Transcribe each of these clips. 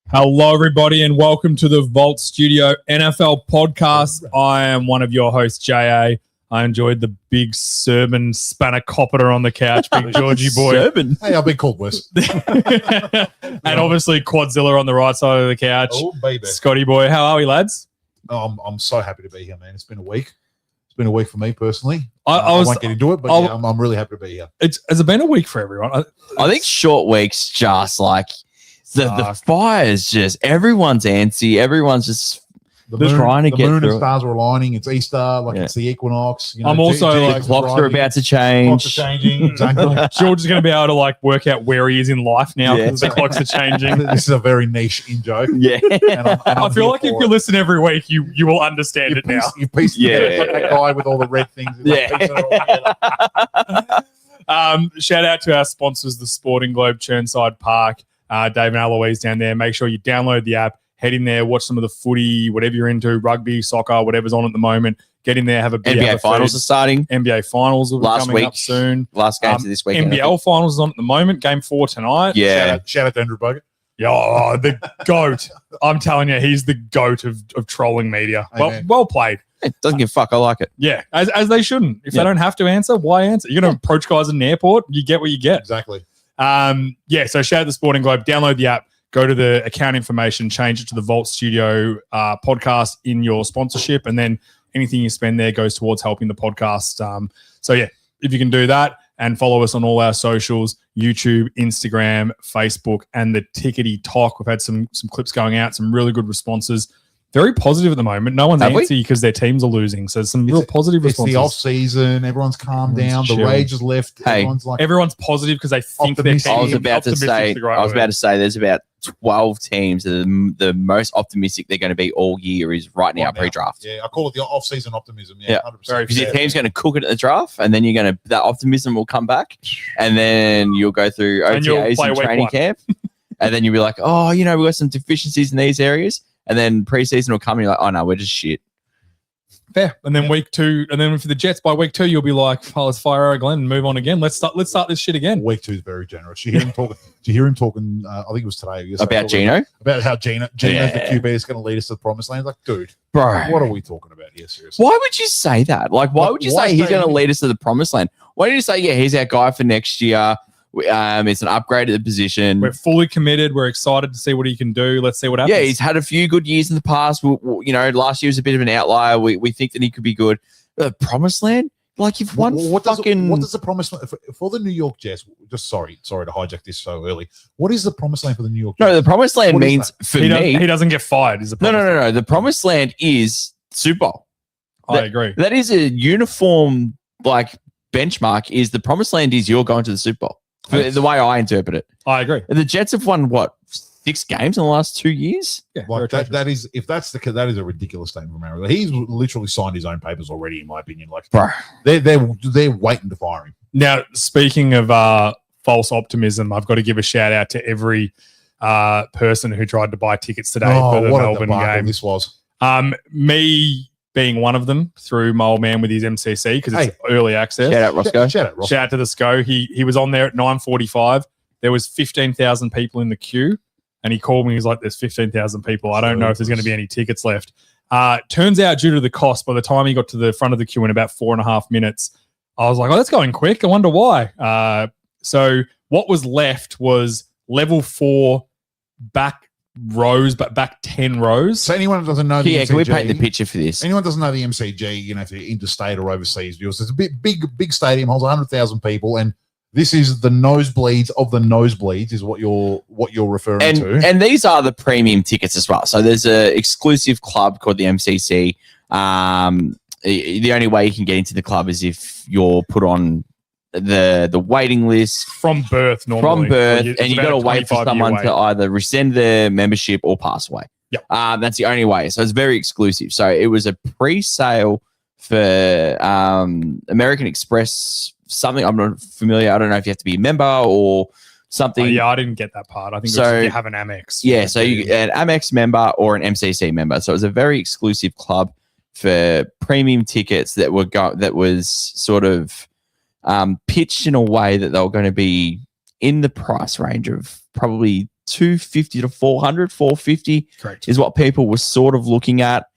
Hello, everybody, and welcome to the Vault Studio NFL podcast. I am one of your hosts, JA. I enjoyed the big Sermon spanakopter on the couch, big Georgie boy. Sermon. Hey, I've been called worse. And obviously Quadzilla on the right side of the couch. Oh, baby. Scotty boy, how are we, lads? I'm so happy to be here, man. It's been a week. It's been a week for me personally. I won't get into it, but yeah, I'm really happy to be here. Has it been a week for everyone? I think short weeks just like the fire's just everyone's antsy. Everyone's just trying to get the moon through and stars are aligning. It's Easter, Yeah. It's the equinox. You know, I'm also the clocks are about to Clocks change. are changing. Exactly. George is going to be able to work out where he is in life now Yeah. because the clocks are changing. This is a very niche in joke. Yeah. I feel like if you listen every week, you will understand it now. You piece Yeah. like that guy with all the red things. Yeah. Piece it all together. Shout out to our sponsors, the Sporting Globe, Churnside Park, Dave and Eloise down there. Make sure you download the app, head in there, watch some of the footy, whatever you're into, rugby, soccer, whatever's on at the moment. Get in there, have a beer. NBA finals are starting. NBA finals will be Last coming week. up soon. Last games of this weekend. NBL finals is on at the moment. Game 4 tonight. Yeah. Shout out to Andrew Bogut. Yeah, the GOAT. I'm telling you, he's the GOAT of trolling media. Amen. Well played. It doesn't give a fuck. I like it. Yeah, as they shouldn't. If Yeah. they don't have to answer, why answer? You're going to approach guys in an airport, you get what you get. Exactly. So shout out the Sporting Globe, download the app, go to the account information, change it to the Vault Studio podcast in your sponsorship, and then anything you spend there goes towards helping the podcast. If you can do that and follow us on all our socials, YouTube, Instagram, Facebook, and the Tickety Talk. We've had some clips going out, some really good responses. Very positive at the moment. No one's Have we? antsy because their teams are losing. So some real positive It's responses. the off season. Everyone's calmed down. Everyone's The chilled. rage is left. Hey, Everyone's like, Everyone's positive because they think their Optimistic. team. I was about to say there's about 12 teams that are the most optimistic they're going to be all year is right now pre-draft. Yeah, I call it the off-season optimism. Yeah. 100%. Very Because your fair. team's going to cook it at the draft, and then that optimism will come back, and then you'll go through And you'll OTAs play and week training one. camp, and then you'll be like, oh, we got some deficiencies in these areas, and then preseason will come, and you're like, oh no, we're just shit. Fair. And then week 2, and then for the Jets by week 2, you'll be like, oh, let's fire Aaron Glenn and move on again. Let's start this shit again. Week 2 is very generous. Did you hear him talking? I think it was today. About Gino? About how Gino's the Yeah. QB is going to lead us to the promised land. Like, dude, Bro. what are we talking about here? Seriously. Why would you say that? Why would you Why say he's say- going to lead us to the promised land? Why don't you say, yeah, he's our guy for next year? It's an upgrade at the position. We're fully committed. We're excited to see what he can do. Let's see what happens. Yeah, he's had a few good years in the past. Last year was a bit of an outlier. We think that he could be good. The promised land? Like, you've won What does fucking... the promised land for the New York Jets? Just sorry to hijack this so early. What is the promised land for the New York Jets? No, the promised land What is means, for he me... doesn't get fired. Is the No. The promised land is Super Bowl. I agree. That is a uniform, benchmark is the promised land is you're going to the Super Bowl. The way I interpret it. I agree. The Jets have won, 6 games in the last 2 years? Yeah, Like that is if that's the case, that is a ridiculous statement from Aaron. He's literally signed his own papers already, in my opinion. Like, Bro. they're waiting to fire him. Now, speaking of false optimism, I've got to give a shout out to every person who tried to buy tickets today for the what a Melbourne debacle game. this was. Me being one of them through my old man with his MCC because it's early access. Shout out, Roscoe. Shout out, Ross. Shout out to the SCO. He was on there at 9:45. There was 15,000 people in the queue, and he called me. He's like, "There's 15,000 people. I don't know if there's going to be any tickets left." Turns out, due to the cost, by the time he got to the front of the queue in about 4.5 minutes, I was like, "Oh, that's going quick. I wonder why." So what was left was level 4 back rows, but back 10 rows. So anyone who doesn't know the Yeah, MCG, can we paint the picture for this? Anyone who doesn't know the MCG, if you're interstate or overseas deals, it's a big stadium, holds 100,000 people, and this is the nosebleeds of the nosebleeds, is what you're referring to. And these are the premium tickets as well. So there's an exclusive club called the MCC. The only way you can get into the club is if you're put on the waiting list From birth, normally. and you got to wait for someone to either rescind their membership or pass away. Yep. That's the only way. So it's very exclusive. So it was a pre-sale for American Express, something I'm not familiar. I don't know if you have to be a member or something. I didn't get that part. I think it was if you have an Amex. Yeah, so you an Amex member or an MCC member. So it was a very exclusive club for premium tickets that was sort of pitched in a way that they were going to be in the price range of probably 250 to 400, 450 Correct. is what people were sort of looking at.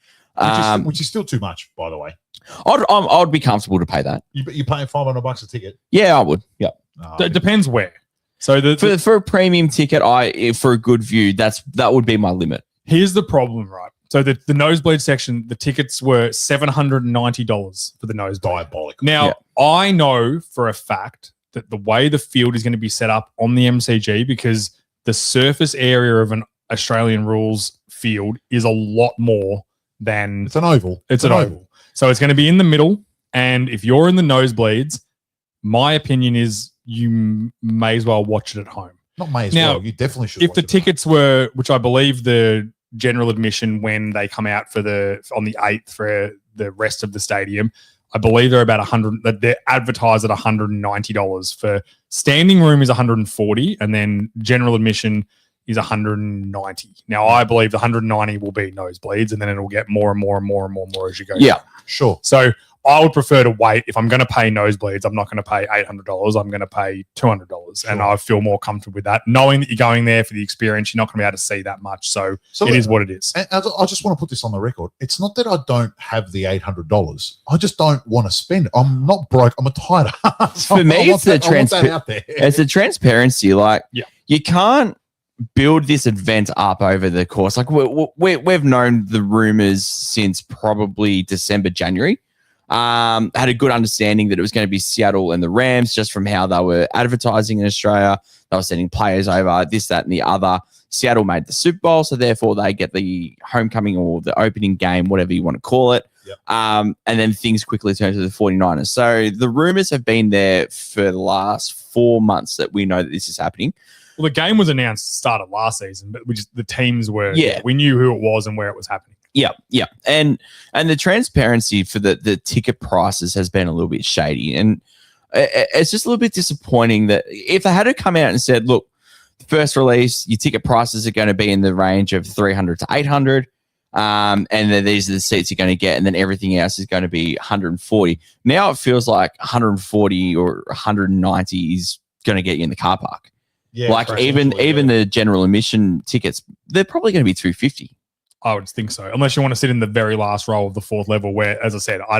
Which is still too much, by the way. I'd be comfortable to pay that. You're paying $500 a ticket. Yeah, I would. Yeah. It depends where. So for a premium ticket, for a good view, that would be my limit. Here's the problem, right? So the nosebleed section, the tickets were $790 for the nosebleed. Diabolical. Now, I know for a fact that the way the field is going to be set up on the MCG, because the surface area of an Australian rules field is a lot more than... It's an oval. It's an oval. So it's going to be in the middle. And if you're in the nosebleeds, my opinion is you may as well watch it at home. Not may as well. You definitely should. If the tickets were, which I believe the general admission when they come out on the 8th for the rest of the stadium, I believe they're about $100. They're advertised at $190. For standing room is $140, and then general admission is $190. Now I believe the $190 will be nosebleeds, and then it'll get more and more and more and more and more as you go. Yeah, sure. So I would prefer to wait. If I'm going to pay nosebleeds, I'm not going to pay $800. I'm going to pay $200, and I feel more comfortable with that, knowing that you're going there for the experience. You're not going to be able to see that much, so it is what it is. And I just want to put this on the record. It's not that I don't have the $800. I just don't want to spend it. I'm not broke. I'm a tight ass. For me, it's the transparency. Like, you can't build this event up over the course. Like, we've known the rumors since probably December, January. Had a good understanding that it was going to be Seattle and the Rams, just from how they were advertising in Australia. They were sending players over, this, that, and the other. Seattle made the Super Bowl, so therefore they get the homecoming or the opening game, whatever you want to call it. Yep. And then things quickly turn to the 49ers. So the rumors have been there for the last 4 months that we know that this is happening. Well, the game was announced at the start of last season, but the teams were, we knew who it was and where it was happening. Yeah. And the transparency for the ticket prices has been a little bit shady. And it's just a little bit disappointing that if they had to come out and said, look, the first release, your ticket prices are going to be in the range of $300 to $800. And then these are the seats you're going to get. And then everything else is going to be $140. Now it feels like $140 or $190 is going to get you in the car park. Yeah, like even the general admission tickets, they're probably going to be $250. I would think so, unless you want to sit in the very last row of the fourth level, where, as I said, I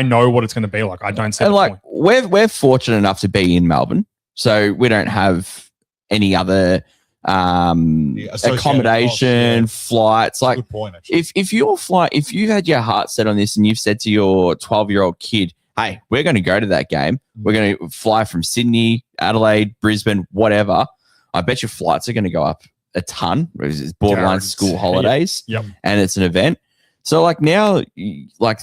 know what it's going to be like. I don't see. And like we're fortunate enough to be in Melbourne, so we don't have any other accommodation, flights. Like, good point, if you had your heart set on this and you've said to your 12-year-old kid, hey, we're going to go to that game. We're going to fly from Sydney, Adelaide, Brisbane, whatever. I bet your flights are going to go up a ton. It's borderline school holidays. Yep. And it's an event. So like now, like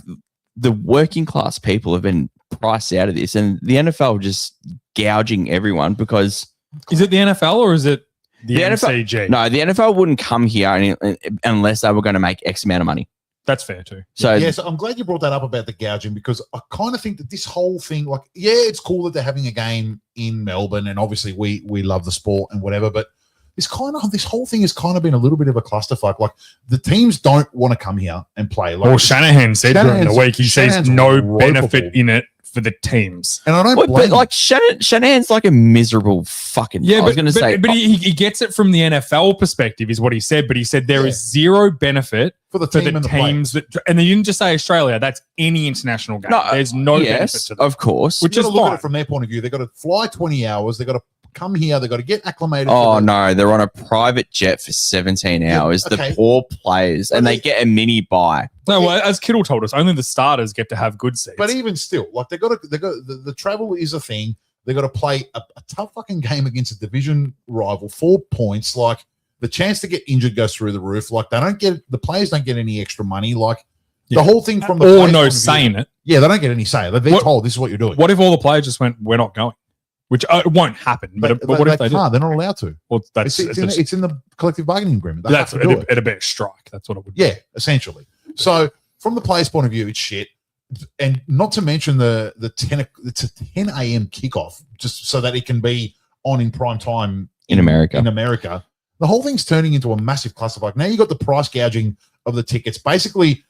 the working class people have been priced out of this, and the NFL just gouging everyone because. Is it the NFL or is it the MCG? NFL, no, the NFL wouldn't come here unless they were going to make X amount of money. That's fair too. So I'm glad you brought that up about the gouging, because I kind of think that this whole thing, like, it's cool that they're having a game in Melbourne, and obviously we love the sport and whatever, but this whole thing has kind of been a little bit of a clusterfuck. Like, the teams don't want to come here and play. Like, well, Shanahan said during the week he sees no benefit in it for the teams, and I don't blame him. Like Shanahan's like a miserable fucking. Yeah, but he gets it from the NFL perspective, is what he said. But he said there is zero benefit for the teams that, and they didn't just say Australia. That's any international game. There's no benefit to them, of course. Which is look at it from their point of view. They've got to fly 20 hours. They've got to come here. They've got to get acclimated. Oh no, they're on a private jet for 17 hours. The poor players, and they get a mini buy. No, well, as Kittle told us, only the starters get to have good seats. But even still, like, the travel is a thing. They got to play a tough fucking game against a division rival. 4 points, like, the chance to get injured goes through the roof. Like, the players don't get any extra money. Like, the whole thing from the or no saying it. Yeah, they don't get any say. They're told this is what you're doing. What if all the players just went, we're not going? Which it won't happen. But what if they do? They're not allowed to. Well, it's in the collective bargaining agreement. It'd be a strike. That's what it would be. Yeah, essentially. So from the player's point of view, it's shit. And not to mention the 10 a.m. kickoff, just so that it can be on in prime time in America. The whole thing's turning into a massive clusterfuck. Now you got the price gouging of the tickets. Basically,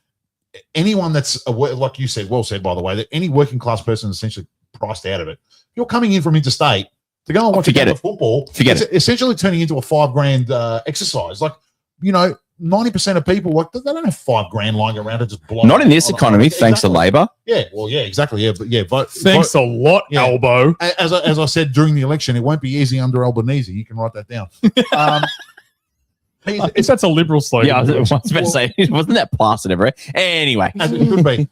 anyone that's, like you said, well said, by the way, that any working class person is essentially priced out of it. If you're coming in from interstate to go and watch Forget a game it. of football. Forget It's essentially turning into a $5,000 exercise. Like, 90% of people, like, they don't have $5,000 lying around to just blow. Not in this economy, thanks to Labor. Yeah, well, yeah, exactly. Yeah, but yeah, Thanks a lot, yeah. Elbow. As I said during the election, it won't be easy under Albanese. You can write that down. I think that's a Liberal slogan. Yeah, I was about to say, wasn't that plastered everywhere? Anyway. As it could be.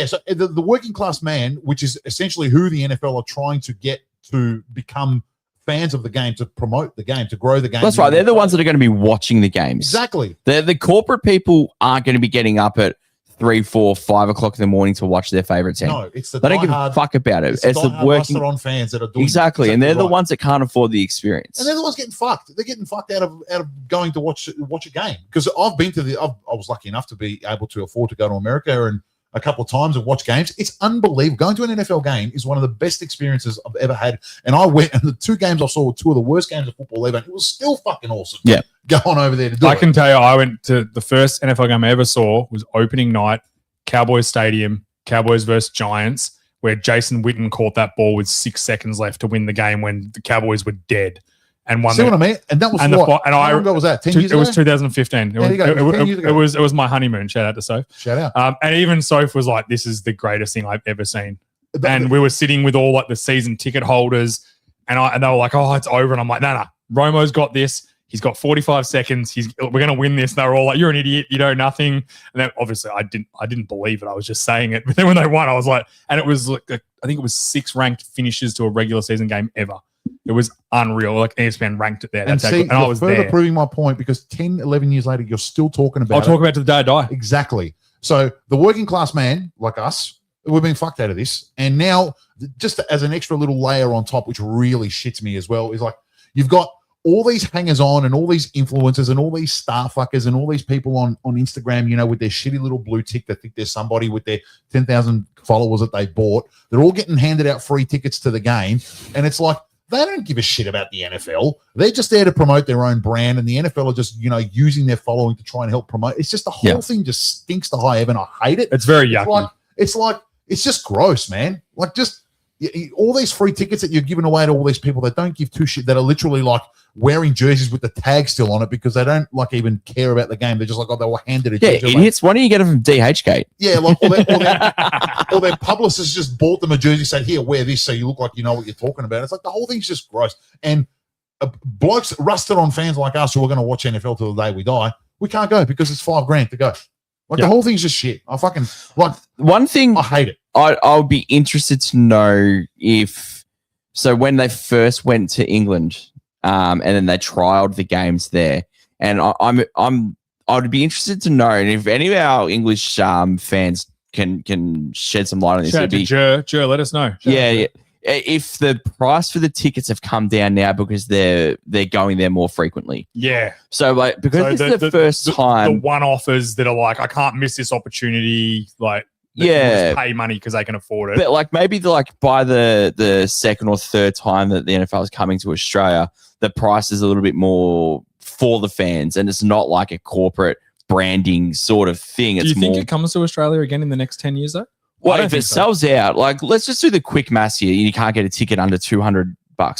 So the working class man, which is essentially who the NFL are trying to get to become fans of the game, to promote the game, to grow the game. That's right. They're the ones that are going to be watching the games. Exactly. The corporate people aren't going to be getting up at 3, 4, 5 o'clock in the morning to watch their favorite team. No, it's the they don't give a fuck about it. It's the working on fans that are doing exactly, and they're the ones that can't afford the experience. And they're the ones getting fucked. They're getting fucked out of going to watch a game. Because I've been to I was lucky enough to be able to afford to go to America and a couple of times and watch games. It's unbelievable. Going to an NFL game is one of the best experiences I've ever had. And I went, and the 2 games I saw were 2 of the worst games of football ever. And it was still fucking awesome. Yeah. Going over there to do it. I can tell you, I went to the first NFL game I ever saw was opening night, Cowboys Stadium, Cowboys versus Giants, where Jason Witten caught that ball with 6 seconds left to win the game when the Cowboys were dead. And won. See what I mean? And that was and what? And How long ago was that? 10 years ago? It was 2015. It was my honeymoon. Shout out to Soph. Shout out. And even Soph was like, "This is the greatest thing I've ever seen." And we were sitting with all like the season ticket holders, and they were like, "Oh, it's over." And I'm like, "No, Romo's got this. He's got 45 seconds. We're gonna win this." And they were all like, "You're an idiot. You know nothing." And then obviously I didn't believe it. I was just saying it. But then when they won, I was like, and it was like I think it was 6 ranked finishes to a regular season game ever. It was unreal. Like ESPN ranked it there. And see, and I was further there. proving my point because 10, 11 years later, you're still talking about I'll talk about it to the day I die. Exactly. So the working class man, like us, we've been fucked out of this. And now, just as an extra little layer on top, which really shits me as well, is like you've got all these hangers on and all these influencers and all these star fuckers and all these people on Instagram, with their shitty little blue tick that think there's somebody with their 10,000 followers that they bought. They're all getting handed out free tickets to the game. And it's like, they don't give a shit about the NFL. They're just there to promote their own brand, and the NFL are just, using their following to try and help promote. It's just the whole thing just stinks to high heaven. I hate it. It's very yucky. It's just gross, man. Like just all these free tickets that you're giving away to all these people that don't give two shit, that are literally like wearing jerseys with the tag still on it because they don't like even care about the game. They're just like, they were handed a jersey. Yeah, idiots. Why don't you get it from DHgate? Yeah, like or their publicist just bought them a jersey, said, "Here, wear this so you look like you know what you're talking about." It's like the whole thing's just gross. And blokes rusted on fans like us who are going to watch NFL till the day we die, we can't go because it's $5,000 to go. Like the whole thing's just shit. I fucking like one thing. I hate it. I'll be interested to know so when they first went to England, and then they trialed the games there, and I'd be interested to know, and if any of our English fans can shed some light on this. Shout out to Jer, let us know. Yeah. If the price for the tickets have come down now because they're going there more frequently. Yeah. So because this is the first time. The one-offers that are like, I can't miss this opportunity, like just pay money because they can afford it. But like maybe by the second or third time that the NFL is coming to Australia, the price is a little bit more for the fans, and it's not like a corporate branding sort of thing. Do you think it comes to Australia again in the next 10 years though? Well, if it sells out, like let's just do the quick maths here. You can't get a ticket under $200,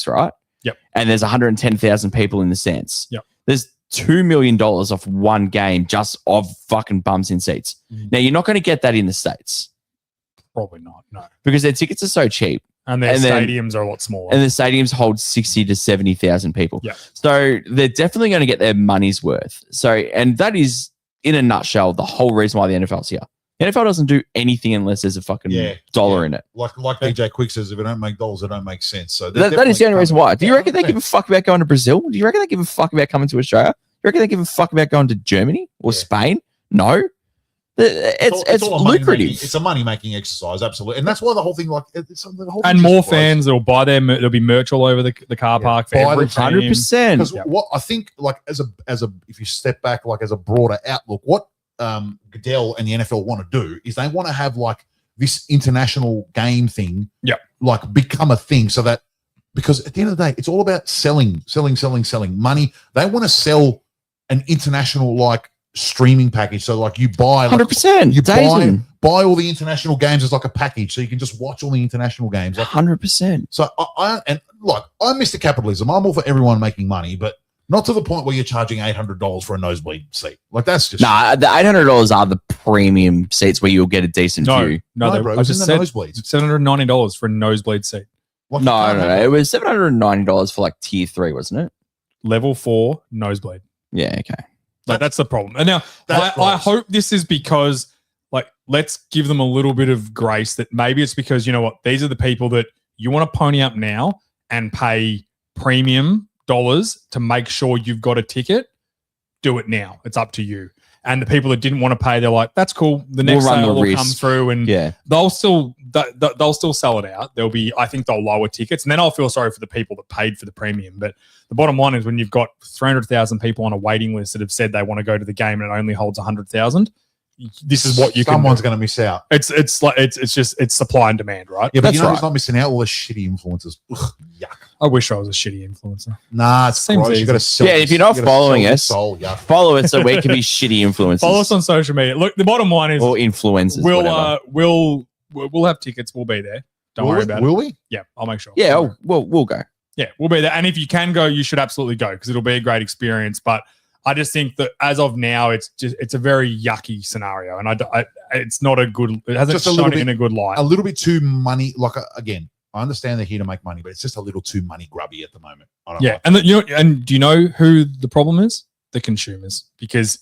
right? Yep. And there's 110,000 people in the stands. Yep. There's $2 million off one game just of fucking bums in seats. Mm-hmm. Now you're not going to get that in the States. Probably not. No. Because their tickets are so cheap. And their stadiums are a lot smaller. And the stadiums hold 60 to 70,000 people. Yeah. So they're definitely going to get their money's worth. So, and that is in a nutshell the whole reason why the NFL's here. The NFL doesn't do anything unless there's a fucking dollar in it. Like DJ Quick says, if it don't make dollars, it don't make sense. So that is the only reason why. Do you reckon they give a fuck about going to Brazil? Do you reckon they give a fuck about coming to Australia? Do you reckon they give a fuck about going to Germany or Spain? No. It's lucrative. It's a money-making exercise, absolutely. And that's why the whole thing, like, it's the whole and more fans that will buy there'll be merch all over the car park for every 100%. Because what I think, like, as a if you step back, like, as a broader outlook, what Goodell and the NFL want to do is they want to have like this international game thing, like become a thing, so that because at the end of the day, it's all about selling money. They want to sell an international like streaming package. So like you buy 100%. you Dayton. buy all the international games as like a package, so you can just watch all the international games. Like, 100%. so I'm Mr. Capitalism. I'm all for everyone making money, but not to the point where you're charging $800 for a nosebleed seat. Like that's just Nah, the $800 are the premium seats where you'll get a decent view. No, bro. I just said nosebleeds. $790 for a nosebleed seat. Like, No. It was $790 for like tier 3, wasn't it? Level 4 nosebleed. Yeah, okay. Like that's the problem. And now That's I gross. hope this is because like let's give them a little bit of grace that maybe it's because you know what, these are the people that you want to pony up now and pay premium dollars to make sure you've got a ticket. Do it now. It's up to you. And the people that didn't want to pay, they're like, that's cool. The next We'll run the sale will risk. come through and Yeah. they'll still sell it out. I think they'll lower tickets, and then I'll feel sorry for the people that paid for the premium. But the bottom line is when you've got 300,000 people on a waiting list that have said they want to go to the game and it only holds 100,000, this is what you Someone's can do. going to miss out. It's supply and demand, right? Yeah, but That's you know right. who's not missing out? All the shitty influencers. Ugh, yuck. I wish I was a shitty influencer. Nah, it's Seems gross. You got to easy. sell. Yeah, if you're not you gotta following sell your us- soul, yuck. Follow it so we can be shitty influencers. Follow us on social media. Look, the bottom line is or influencers. whatever. we'll have tickets. We'll be there. Don't worry about Will it. we? Yeah, I'll make sure. Yeah, we'll go. Yeah, we'll be there. And if you can go, you should absolutely go because it'll be a great experience. But I just think that as of now, it's a very yucky scenario, and it's not a good. It hasn't Just a shown little it in bit- a good light. A little bit too money. Like again, I understand they're here to make money, but it's just a little too money grubby at the moment. I don't Yeah, like and and do you know who the problem is? The consumers, because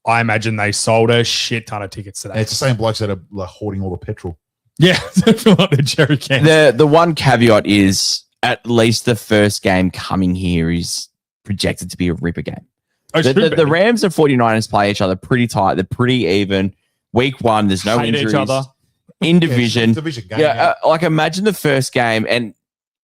I imagine they sold a shit ton of tickets it. today. It's the same blokes that are like hoarding all the petrol. Yeah, I feel like the jerry cans. The one caveat is at least the first game coming here is projected to be a ripper game. Oh, it should be. The Rams and 49ers play each other pretty tight. They're pretty even. Week 1, there's no Hate each injuries. other. In division. Division game. Yeah, like imagine the first game and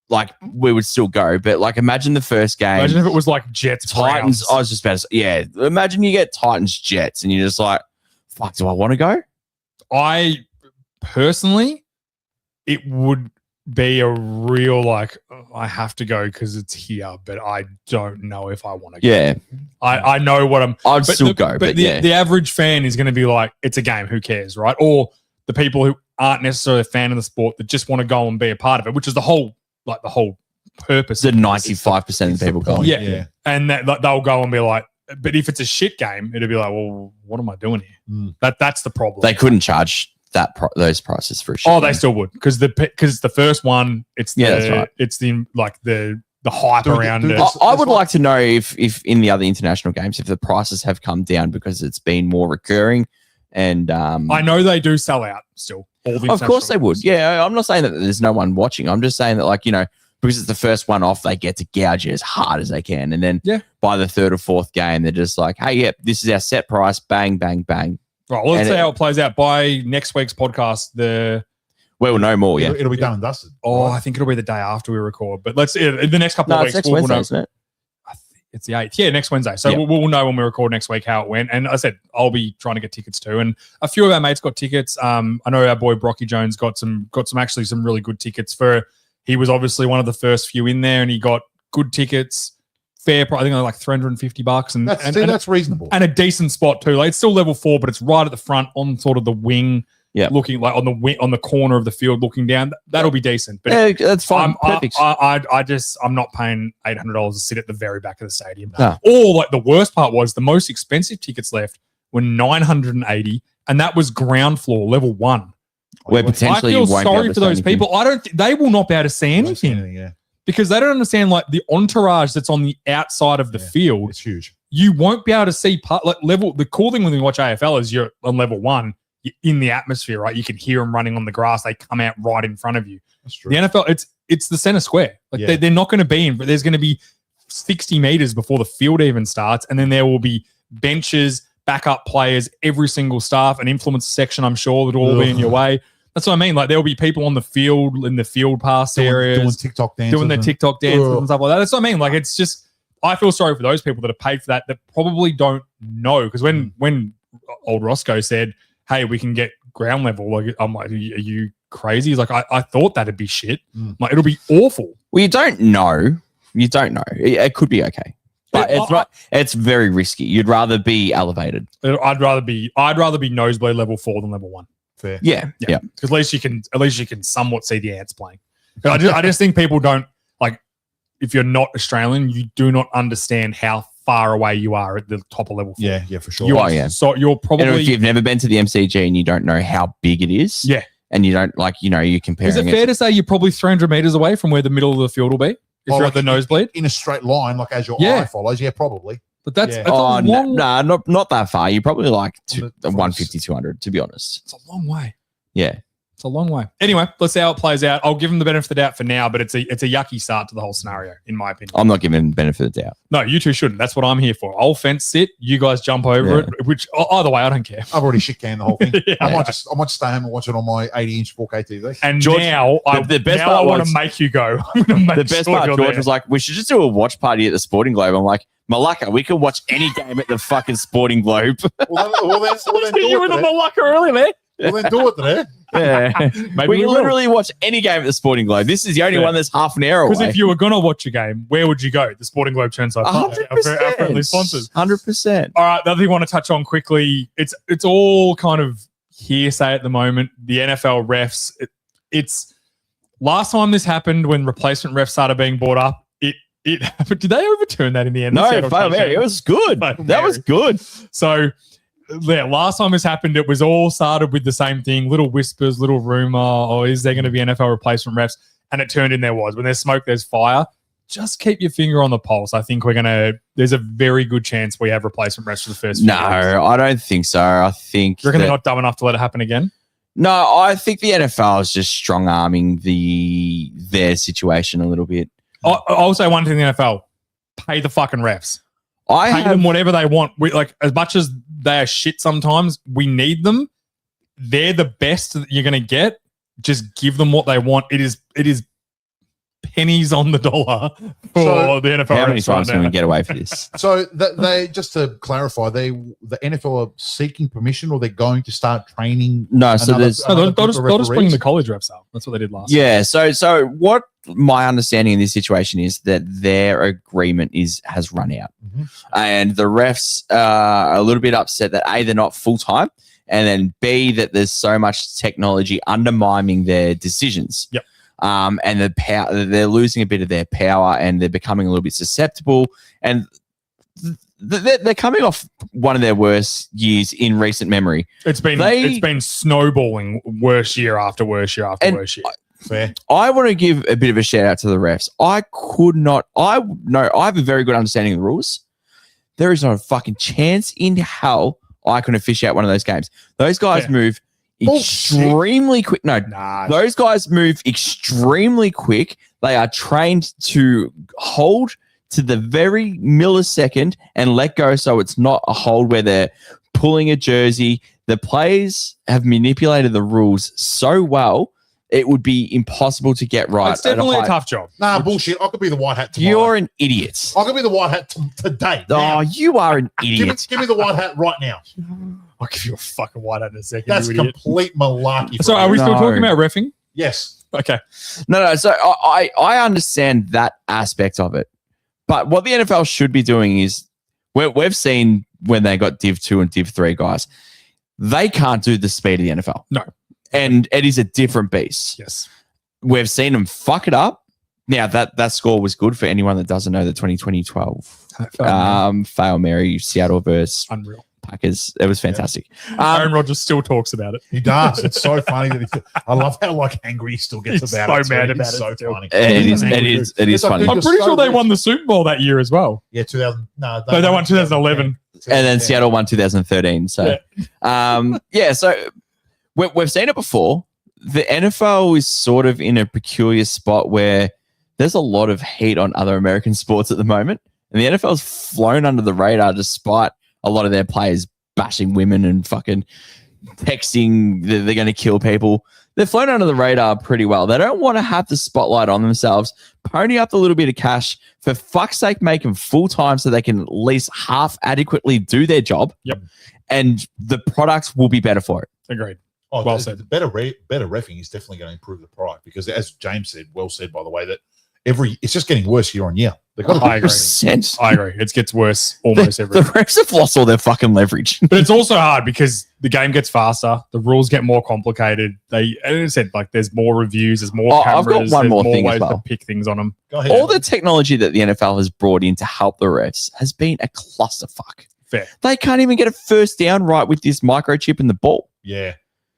like we would still go, but like imagine the first game. Imagine if it was like Jets Titans. Browns. I was just about to say, yeah. Imagine you get Titans Jets and you're just like, fuck, do I want to go? I personally, it would be a real like I have to go because it's here, but I don't know if I want to go. Yeah, I know what I'm. I'd still go, but the, yeah. the average fan is going to be like, it's a game. Who cares, right? Or the people who aren't necessarily a fan of the sport that just want to go and be a part of it, which is the whole purpose. The of it. 95% of people going. Yeah. And that they'll go and be like, but if it's a shit game, it'll be like, well, what am I doing here? Mm. That's the problem. They couldn't charge those prices for a shit Oh, game. they still would because the first one, it's the, Yeah, that's right. it's the like the hype Do we- around do it. we- I would like to know if in the other international games, if the prices have come down because it's been more recurring. And I know they do sell out still. All the of course they international would. ones. Yeah, I'm not saying that there's no one watching. I'm just saying that, like, you know, because it's the first one off, they get to gouge it as hard as they can. And then by the third or fourth game, they're just like, hey, yep, this is our set price. Bang, bang, bang. Right. Well, let's And see how it plays out. By next week's podcast, We'll know more, yeah. It'll be done and dusted. I think it'll be the day after we record. But let's in the next couple No, of it's weeks. next we'll Wednesday, know. isn't it? I think it's the 8th. Yeah, next Wednesday. So Yeah. we'll know when we record next week how it went. And I said I'll be trying to get tickets too. And a few of our mates got tickets. I know our boy Brocky Jones got some really good tickets for. He was obviously one of the first few in there, and he got good tickets. Fair price. I think they're like $350, and That's reasonable. and a decent spot too. Like it's still level 4, but it's right at the front on sort of the wing. Yeah. Looking like on the corner of the field, looking down. That'll be decent. But Yeah, that's fine. Perfect. I'm not paying $800 to sit at the very back of the stadium. No. Or like the worst part was the most expensive tickets left were $980, and that was ground floor, level 1. Where I potentially feel you won't be able sorry to for see those anything. people. They will not be able to see anything Yeah, because they don't understand like the entourage that's on the outside of the field. it's huge. You won't be able to see level. The cool thing when you watch AFL is you're on level 1. You're in the atmosphere, right? You can hear them running on the grass. They come out right in front of you. That's true. The NFL, it's the center square. Like Yeah. they're not going to be in, but there's going to be 60 meters before the field even starts. And then there will be benches, backup players, every single staff, an influence section, I'm sure, that'll all be in your way. That's what I mean. Like there'll be people on the field, in the field pass areas, doing TikTok dances. doing their and- TikTok dances Ugh. and stuff like that. That's what I mean. Like it's just, I feel sorry for those people that have paid for that probably don't know. Because when old Roscoe said, hey, we can get ground level, like I'm like, are you crazy? He's like, I thought that'd be shit. Mm. Like it'll be awful. Well, you don't know. You don't know. It could be okay. But It's very risky. You'd rather be elevated. I'd rather be nosebleed level 4 than level 1. Fair. Yeah. Because at least you can somewhat see the ants playing. But I just think people don't like. If you're not Australian, you do not understand how far away you are at the top of level 4. Yeah, for sure. So you're probably. And if you've never been to the MCG and you don't know how big it is, and you don't you're comparing. Is it fair to say you're probably 300 meters away from where the middle of the field will be if you're at the nosebleed in a straight line, like as your eye follows? Yeah, probably. But that's a long. Not that far. You're probably like 150, 200, to be honest. It's a long way. Yeah. It's a long way. Anyway, let's see how it plays out. I'll give them the benefit of the doubt for now, but it's a yucky start to the whole scenario, in my opinion. I'm not giving them the benefit of the doubt. No, you two shouldn't. That's what I'm here for. I'll fence sit. You guys jump over it. Which either way, I don't care. I've already shit canned the whole thing. I might just stay home and watch it on my 80-inch 4K TV. And George, now I want to make you go. The best part, George was like, we should just do a watch party at the Sporting Globe. I'm like, Malacca, we can watch any game at the fucking Sporting Globe. Well, then do you it were the there. Malacca early there. Well, then do it there. Yeah. Maybe we can will. literally watch any game at the Sporting Globe. This is the only one that's half an hour away. Because if you were going to watch a game, where would you go? The Sporting Globe Turnside. 100%. Our friendly sponsors. 100%. All right, the other thing I want to touch on quickly, it's all kind of hearsay at the moment. The NFL refs, it's last time this happened when replacement refs started being brought up, it happened. Did they overturn that in the end? No, it was good. That was good. So, yeah, last time this happened, it was all started with the same thing, little whispers, little rumor, or is there going to be NFL replacement refs? And it turned in there was. When there's smoke, there's fire. Just keep your finger on the pulse. I think there's a very good chance we have replacement refs for the first few No, weeks. I don't think so. I think You reckon they're not dumb enough to let it happen again? No, I think the NFL is just strong arming their situation a little bit. I'll say one thing in the NFL. Pay the fucking refs. Pay them whatever they want. As much as they are shit sometimes, we need them. They're the best that you're going to get. Just give them what they want. It is pennies on the dollar for the NFL. How many times can we get away for this? So they just to clarify, the NFL are seeking permission, or they're going to start training. No, so they'll just bring the college refs up. That's what they did last. Yeah. So what my understanding in this situation is that their agreement has run out, and the refs are a little bit upset that A, they're not full time, and then B, that there's so much technology undermining their decisions. Yep. And the power, they're losing a bit of their power, and they're becoming a little bit susceptible, and they're coming off one of their worst years in recent memory. It's been snowballing worse year after worse year after worse year. Fair. I want to give a bit of a shout out to the refs. I have a very good understanding of the rules. There is not a fucking chance in hell I can officiate one of those games. Those guys move extremely quick. Those guys move extremely quick. They are trained to hold to the very millisecond and let go, so it's not a hold where they're pulling a jersey. The players have manipulated the rules so well, it would be impossible to get right. It's definitely a tough job. Nah, bullshit. I could be the white hat tomorrow. You're an idiot. I could be the white hat today. Oh, you are an idiot. Give me the white hat right now. I'll give you a fucking white hat in a second. That's complete malarkey. So are we still talking about reffing? Yes. Okay. No. So I understand that aspect of it. But what the NFL should be doing is, we've seen when they got Div 2 and Div 3 guys, they can't do the speed of the NFL. No. And it is a different beast. Yes. We've seen them fuck it up. Now, that score was good for anyone that doesn't know the 2012 Fail Mary, Seattle versus Unreal. Packers. It was fantastic. Aaron Rodgers still talks about it. He does. It's so funny that I love how angry he still gets He's about it. so mad about it's it so still. funny. It is funny. I'm pretty sure they won the Super Bowl that year as well. Yeah, 2000. No, they won 2011. And then Seattle won 2013. So, so we've seen it before. The NFL is sort of in a peculiar spot where there's a lot of hate on other American sports at the moment. And the NFL's flown under the radar despite a lot of their players bashing women and fucking texting that they're going to kill people. They're flown under the radar pretty well. They don't want to have the spotlight on themselves. Pony up a little bit of cash. For fuck's sake, make them full-time so they can at least half adequately do their job. Yep. And the products will be better for it. Agreed. Oh, well said. The better reffing is definitely going to improve the product because, as James said, well said, by the way, that it's just getting worse year on year. They've got I agree. Percent. I agree. It gets worse almost every The refs have lost all their fucking leverage. But it's also hard because the game gets faster, the rules get more complicated. As I said, like there's more reviews, there's more I've got cameras, one there's more more thing as ways well. to pick things on them. Go ahead. All the technology that the NFL has brought in to help the refs has been a clusterfuck. Fair. They can't even get a first down right with this microchip in the ball. Yeah.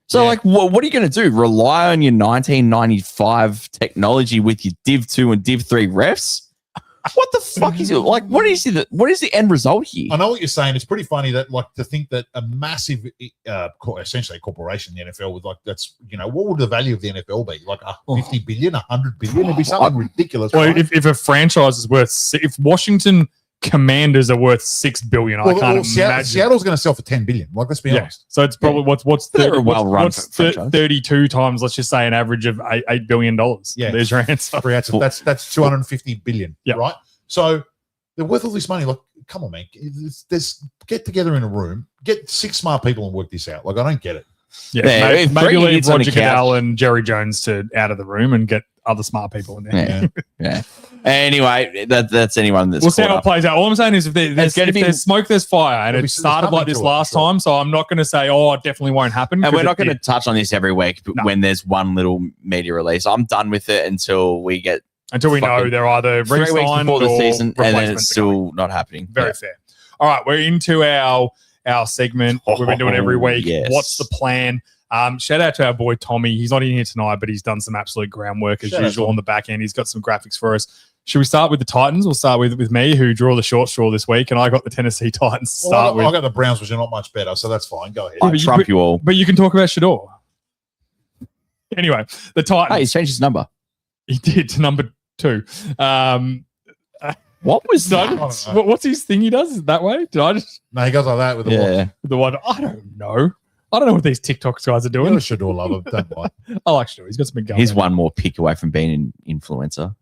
So, Yeah. like, what are you going to do? Rely on your 1995 technology with your Div 2 and Div 3 refs? What the fuck is it? Like, what is the end result here? I know what you're saying. It's pretty funny that, like, to think that a massive, essentially a corporation, the NFL, with like that's what would the value of the NFL be? Like 50 billion, 100 billion? It'd be something ridiculous. Well, right? if a franchise is worth, if Washington Commanders are worth $6 billion, I can't imagine. Seattle's going to sell for 10 billion. Like, let's be honest. So it's probably what's They're 30, a well-run what's franchise. 32 times? Let's just say an average of $8 billion. Yeah. There's your answer. That's 250 billion. Yeah. Right. So they're worth all this money. Like, come on, man. There's get together in a room, get 6 smart people and work this out. Like, I don't get it. Yeah, Yeah, maybe bring leave idiots on Roger the couch. Goodell and Jerry Jones to out of the room and get other smart people in there. Yeah. Anyway, that's anyone that's We'll see caught how it up. plays out. All I'm saying is if there's smoke, there's fire. And There'll it be- started there's like this nothing to it, last sure. time. So I'm not going to say, it definitely won't happen. And we're 'cause not it going to did. touch on this every week No. when there's one little media release. I'm done with it until we get Until we know fucking they're either 3 weeks re-signed before the or season, and then replacements it's are coming. still not happening. Very Yeah. fair. All right, we're into our segment. We've been doing it every week. Yes. What's the plan? Shout out to our boy Tommy. He's not in here tonight, but he's done some absolute groundwork as Shout out, usual Tommy. on the back end. He's got some graphics for us. Should we start with the Titans? We'll start with me, who drew the short straw this week, and I got the Tennessee Titans to start I with. got the Browns, which are not much better, so that's fine. Go ahead. I but you- trump you all. But you can talk about Shador. Anyway, the Titans. Hey, he's changed his number. He did to number 2. What was So I that? just- what's his thing he does? Is it that way? Did I just No, he goes like that with the watch. Yeah. the one? I don't know. I don't know what these TikToks guys are You're doing. a Shador lover. Don't mind. I like Shador. He's got something going. He's one more pick away from being an influencer.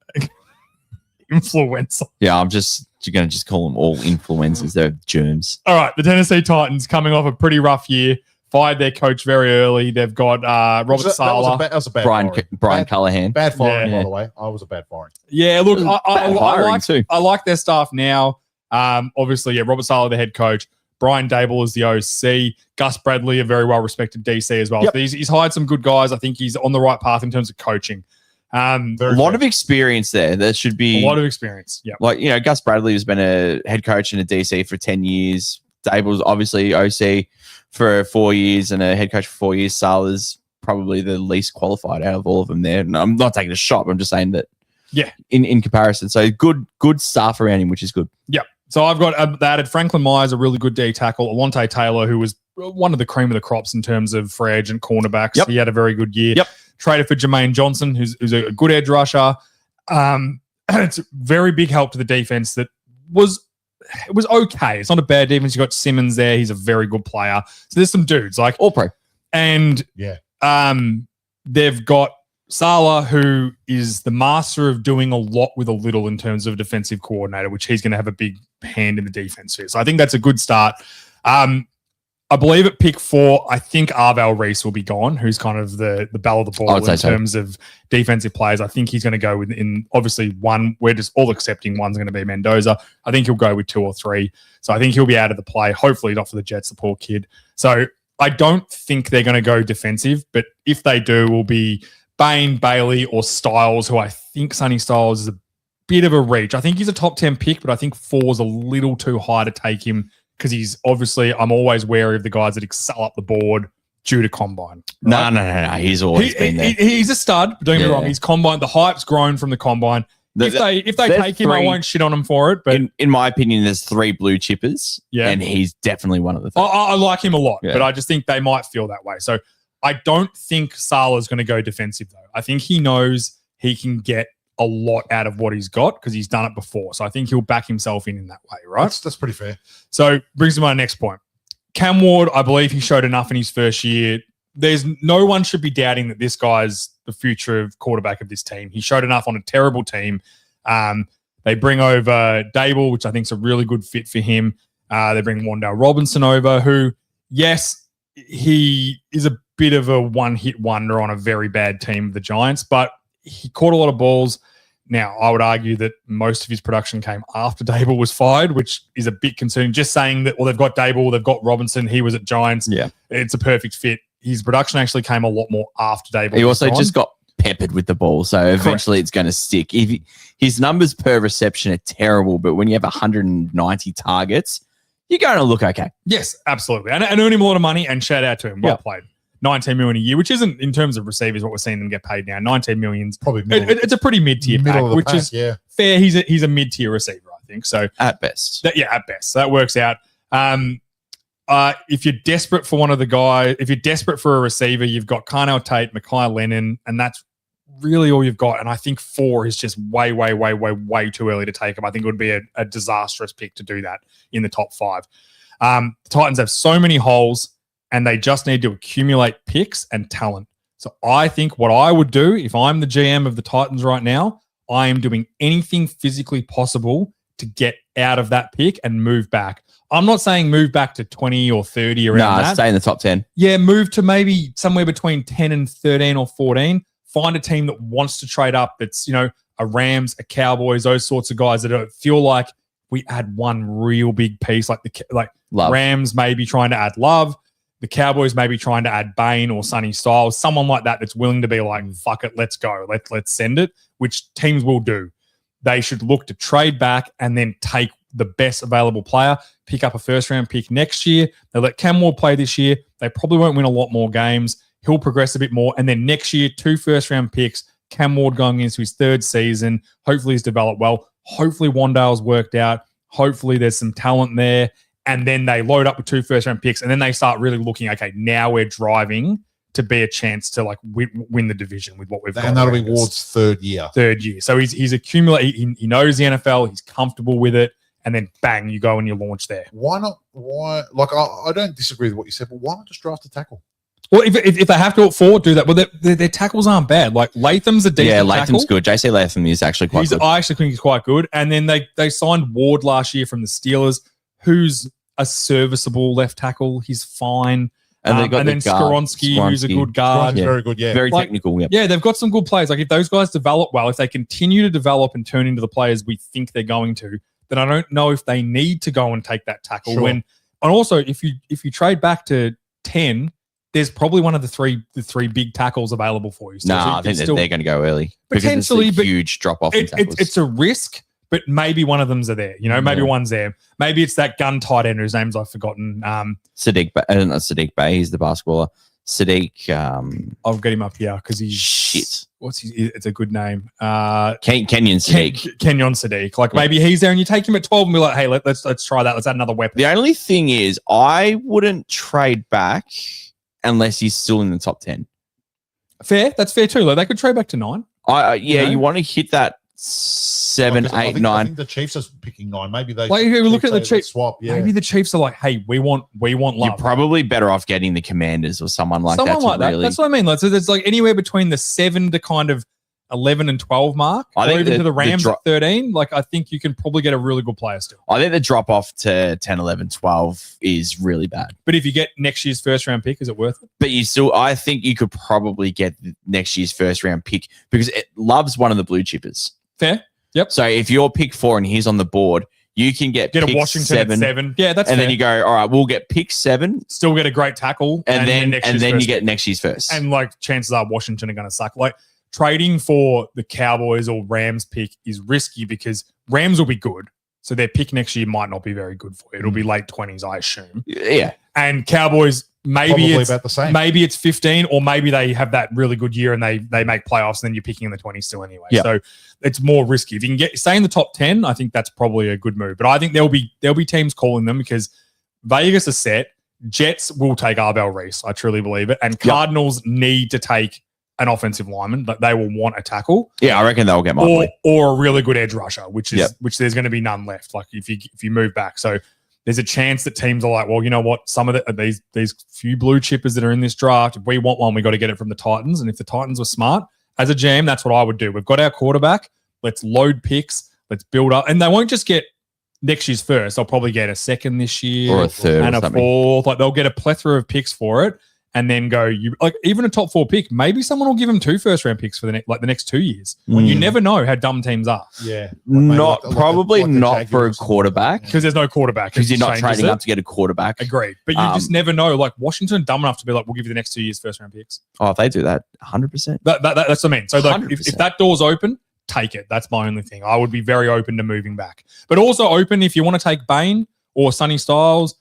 Influencer. Yeah, I'm just going to just call them all influencers. They're germs. All right, the Tennessee Titans coming off a pretty rough year. Fired their coach very early. They've got Robert Saleh. That was a bad Brian firing. Callahan. Bad firing, Yeah. by the way. I was a bad firing. Yeah, look, Bad hiring too. I like their staff now. Obviously, yeah, Robert Saleh, the head coach. Brian Dable is the OC. Gus Bradley, a very well-respected DC as well. Yep. So he's hired some good guys. I think he's on the right path in terms of coaching. A Very lot fair. of experience there. That should A be lot of experience. Yeah. like, Gus Bradley has been a head coach and a DC for 10 years. Dable's obviously OC for 4 years and a head coach for 4 years. Salah's probably the least qualified out of all of them there. And I'm not taking a shot, but I'm just saying that. Yeah. In comparison. So good staff around him, which is good. Yeah. So I've got they added Franklin Myers, a really good D tackle. Alontae Taylor, who was one of the cream of the crops in terms of free agent cornerbacks. Yep. He had a very good year. Yep. Traded for Jermaine Johnson, who's a good edge rusher. It's a very big help to the defense that was okay. It's not a bad defense. You got Simmons there. He's a very good player. So there's some dudes like, All pro. and Yeah. they've got Saleh, who is the master of doing a lot with a little in terms of defensive coordinator, which he's going to have a big hand in the defense here. So I think that's a good start. I believe at pick 4, I think Arval Reese will be gone, who's kind of the bell of the I ball would say in so. terms of defensive players. I think he's going to go with, in obviously one, we're just all accepting one's going to be Mendoza. I think he'll go with 2 or 3. So I think he'll be out of the play. Hopefully not for the Jets, the poor kid. So I don't think they're going to go defensive, but if they do, will be Bain, Bailey, or Styles, who I think Sonny Styles is a bit of a reach. I think he's a top 10 pick, but I think 4 is a little too high to take him because he's obviously, I'm always wary of the guys that excel up the board due to combine. No. He's always been there. He's a stud. Don't get me Yeah. wrong. He's combine. The hype's grown from the combine. If they there's take him, I 3 won't shit on him for it. But in my opinion, there's 3 blue chippers. Yeah. And he's definitely one of the 3. I like him a lot, Yeah. but I just think they might feel that way. So I don't think Salah's going to go defensive, though. I think he knows he can get a lot out of what he's got because he's done it before. So I think he'll back himself in that way, right? That's pretty fair. So brings me to my next point. Cam Ward, I believe he showed enough in his first year. There's no one should be doubting that this guy's the future of quarterback of this team. He showed enough on a terrible team. They bring over Dable, which I think is a really good fit for him. They bring Wan'Dale Robinson over, who, yes, he is a bit of a one-hit wonder on a very bad team of the Giants, but he caught a lot of balls. Now, I would argue that most of his production came after Dable was fired, which is a bit concerning. Just saying that, well, they've got Dable, they've got Robinson, he was at Giants. Yeah. It's a perfect fit. His production actually came a lot more after Dable. He also just got peppered with the ball, so eventually it's going to stick. His numbers per reception are terrible, but when you have 190 targets, you're going to look okay. Yes, absolutely. And earn him a lot of money, and shout out to him. Well played. 19 million a year, which isn't, in terms of receivers, what we're seeing them get paid now. 19 million's Probably it's a pretty mid-tier pack, which is fair. He's a mid-tier receiver, I think. So at best. At best. So that works out. If you're desperate for one of the guys, if you're desperate for a receiver, you've got Carnell Tate, Mekhi Lennon, and that's really all you've got. And I think 4 is just way too early to take him. I think it would be a disastrous pick to do that in the top 5. The Titans have so many holes, and they just need to accumulate picks and talent. So I think what I would do if I'm the GM of the Titans right now, I am doing anything physically possible to get out of that pick and move back. I'm not saying move back to 20 or 30 around that. Stay in the top 10. Yeah, move to maybe somewhere between 10 and 13 or 14. Find a team that wants to trade up. That's, a Rams, a Cowboys, those sorts of guys that feel like we add one real big piece, like Love. Rams maybe trying to add Love. The Cowboys maybe trying to add Bain or Sonny Styles, someone like that that's willing to be like, fuck it, let's go. Let's send it, which teams will do. They should look to trade back and then take the best available player, pick up a first-round pick next year. They'll let Cam Ward play this year. They probably won't win a lot more games. He'll progress a bit more. And then next year, 2 first-round picks, Cam Ward going into his 3rd season. Hopefully he's developed well. Hopefully Wandale's worked out. Hopefully there's some talent there. And then they load up with 2 first-round picks, and then they start really looking, okay, now we're driving to be a chance to win the division with what we've got. And that'll be Ward's 3rd year. 3rd year. So he's accumulated. He knows the NFL. He's comfortable with it. And then bang, you go and you launch there. Why not? Why? I don't disagree with what you said, but why not just draft a tackle? Well, if they have to at 4, do that. Well, their tackles aren't bad. Like Latham's a decent tackle. Yeah, Latham's good. JC Latham is actually quite good. I actually think he's quite good. And then they signed Ward last year from the Steelers, who's a serviceable left tackle. He's fine. And then Skoronski, who's a good guard. Very good, yeah. Very technical, yeah. Yeah, they've got some good players. Like if those guys develop well, if they continue to develop and turn into the players we think they're going to, then I don't know if they need to go and take that tackle. Sure. And also if you trade back to 10, there's probably one of the three big tackles available for you. I think they're going to go early. Potentially, but huge drop off in tackles. It's a risk, but maybe one of them's are there. Maybe one's there. Maybe it's that gun tight end whose names I've forgotten. Sadiq, not Sadiq Bey. He's the basketballer. Sadiq. I'll get him up here because he's shit. What's his? It's a good name. Kenyon Sadiq. Kenyon Sadiq. Maybe he's there, and you take him at 12, and be like, hey, let's try that. Let's add another weapon. The only thing is, I wouldn't trade back unless he's still in the top 10. Fair. That's fair too. They could trade back to 9. You want to hit that 7, 8, 9. I think the Chiefs are picking 9. Maybe they look at the Chiefs. Swap. Yeah. Maybe the Chiefs are like, hey, we want Love. You're probably better off getting the Commanders or someone like that. That's what I mean. So there's anywhere between the 7 to kind of 11 and 12 mark, or even to the Rams at 13. I think you can probably get a really good player still. I think the drop off to 10, 11, 12 is really bad. But if you get next year's first round pick, is it worth it? But I think you could probably get next year's first round pick because it loves one of the blue chippers. Fair. Yep. So if you're pick 4 and he's on the board, you can get a Washington 7. At 7. Yeah, that's and fair. then you go, all right, we'll get pick 7. Still get a great tackle. And then you get next year's first. And chances are Washington are going to suck. Trading for the Cowboys or Rams pick is risky because Rams will be good. So their pick next year might not be very good for you. It'll be late 20s, I assume. Yeah. And Cowboys, maybe it's about the same. Maybe it's 15, or maybe they have that really good year and they make playoffs, and then you're picking in the 20s still anyway. Yeah. So it's more risky. If you can stay in the top 10, I think that's probably a good move. But I think there'll be teams calling them because Vegas is set. Jets will take Arbel Reese. I truly believe it. And Cardinals need to take an offensive lineman, but they will want a tackle. Yeah, I reckon they'll get Motley. Or a really good edge rusher, which there's going to be none left. If you move back, so there's a chance that teams are like, well, you know what? Some of these few blue chippers that are in this draft, if we want one, we got to get it from the Titans. And if the Titans were smart, as a GM, that's what I would do. We've got our quarterback. Let's load picks. Let's build up, and they won't just get next year's first. They'll probably get a second this year, or a third, and a fourth. They'll get a plethora of picks for it. and then go, you like even a top 4 pick, maybe someone will give him 2 first-round picks for the next 2 years. You never know how dumb teams are. Yeah. Not probably the not Jaguars for or a something. quarterback Because there's no quarterback. because It you're not changes trading it. up to get a quarterback. Agreed. But you just never know. Like Washington, dumb enough to be like, we'll give you the next 2 years first-round picks. Oh, if they do that, 100%. That's what I mean. So like, if 100%. that door's open, take it. That's my only thing. I would be very open to moving back. But also open if you want to take Bain or Sonny Styles,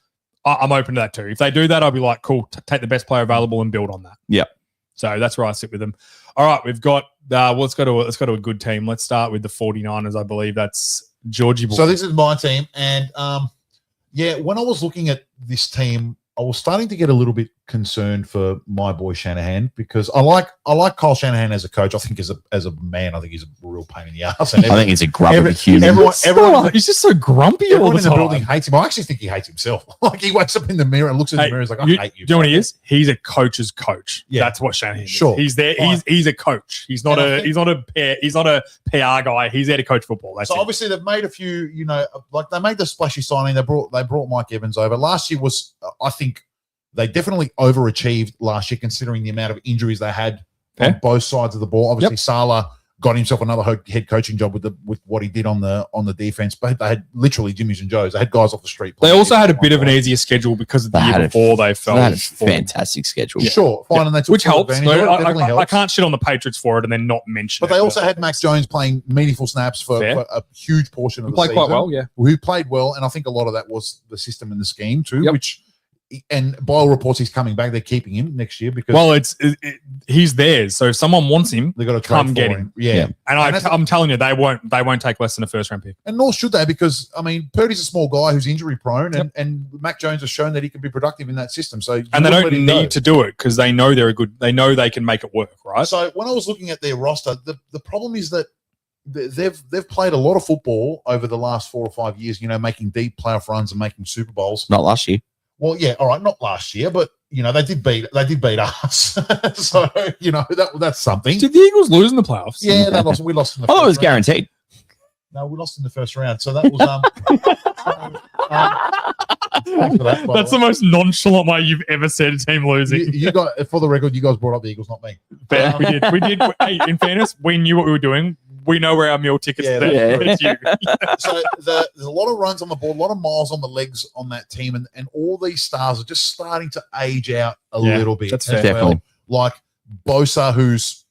I'm open to that too. If they do that, I'll be like, cool, take the best player available and build on that. Yep. So that's where I sit with them. All right, we've got let's go to a good team. Let's start with the 49ers. I believe that's Georgie Boy. So this is my team, and when I was looking at this team, I was starting to get a little bit concerned for my boy Shanahan because I like Kyle Shanahan as a coach. I think as a man, I think he's a real pain in the ass. And I think he's a grumpy human. everyone he's just so grumpy all everyone the in the time. building hates him. I actually think he hates himself. Like he wakes up in the mirror and looks in the mirror. He's like, I hate you. Do you know what he is? He's a coach's coach. Yeah. That's what Shanahan is. Sure. He's there. Fine. He's a coach. He's not And he's not a PR guy. He's there to coach football. That's So it. obviously they've made a few, like they made the splashy signing. They brought Mike Evans over. Last year was, I think, they definitely overachieved last year considering the amount of injuries they had on both sides of the ball. Obviously, Salah got himself another head coaching job with what he did on the defense, but they had literally Jimmys and Joes. They had guys off the street. They also had a bit of an easier schedule because of the year before they fell. They had a fantastic schedule. Yeah. Sure, fine, and they took which full helps. advantage of it. It I definitely helps. I can't shit on the Patriots for it and then not mention But it. they also had Max Jones playing meaningful snaps for a huge portion of the played season. quite well, yeah. Who played well, and I think a lot of that was the system and the scheme too, which. And by all reports, he's coming back. They're keeping him next year because he's theirs. So if someone wants him, they got to come get him. Yeah. And I'm telling you, they won't take less than a first round pick. And nor should they, because I mean, Purdy's a small guy who's injury prone, and Mac Jones has shown that he can be productive in that system. So and they don't need to do it because they know they know they can make it work, right? So when I was looking at their roster, the problem is that they've played a lot of football over the last 4 or 5 years. Making deep playoff runs and making Super Bowls. Not last year. Well, yeah, all right, not last year, but they did beat us. So that's something. Did the Eagles lose in the playoffs? Yeah, we lost in the I thought it was round. guaranteed. No, we lost in the first round. So that was thanks for that, by That's the most nonchalant way you've ever said a team losing. you got, for the record, you guys brought up the Eagles, not me. Fair. We did. Hey, in fairness, we knew what we were doing. We know where our meal tickets are. Yeah. It's you. So there's a lot of runs on the board, a lot of miles on the legs on that team, and all these stars are just starting to age out a little bit. That's as fair. well. Like Bosa, who's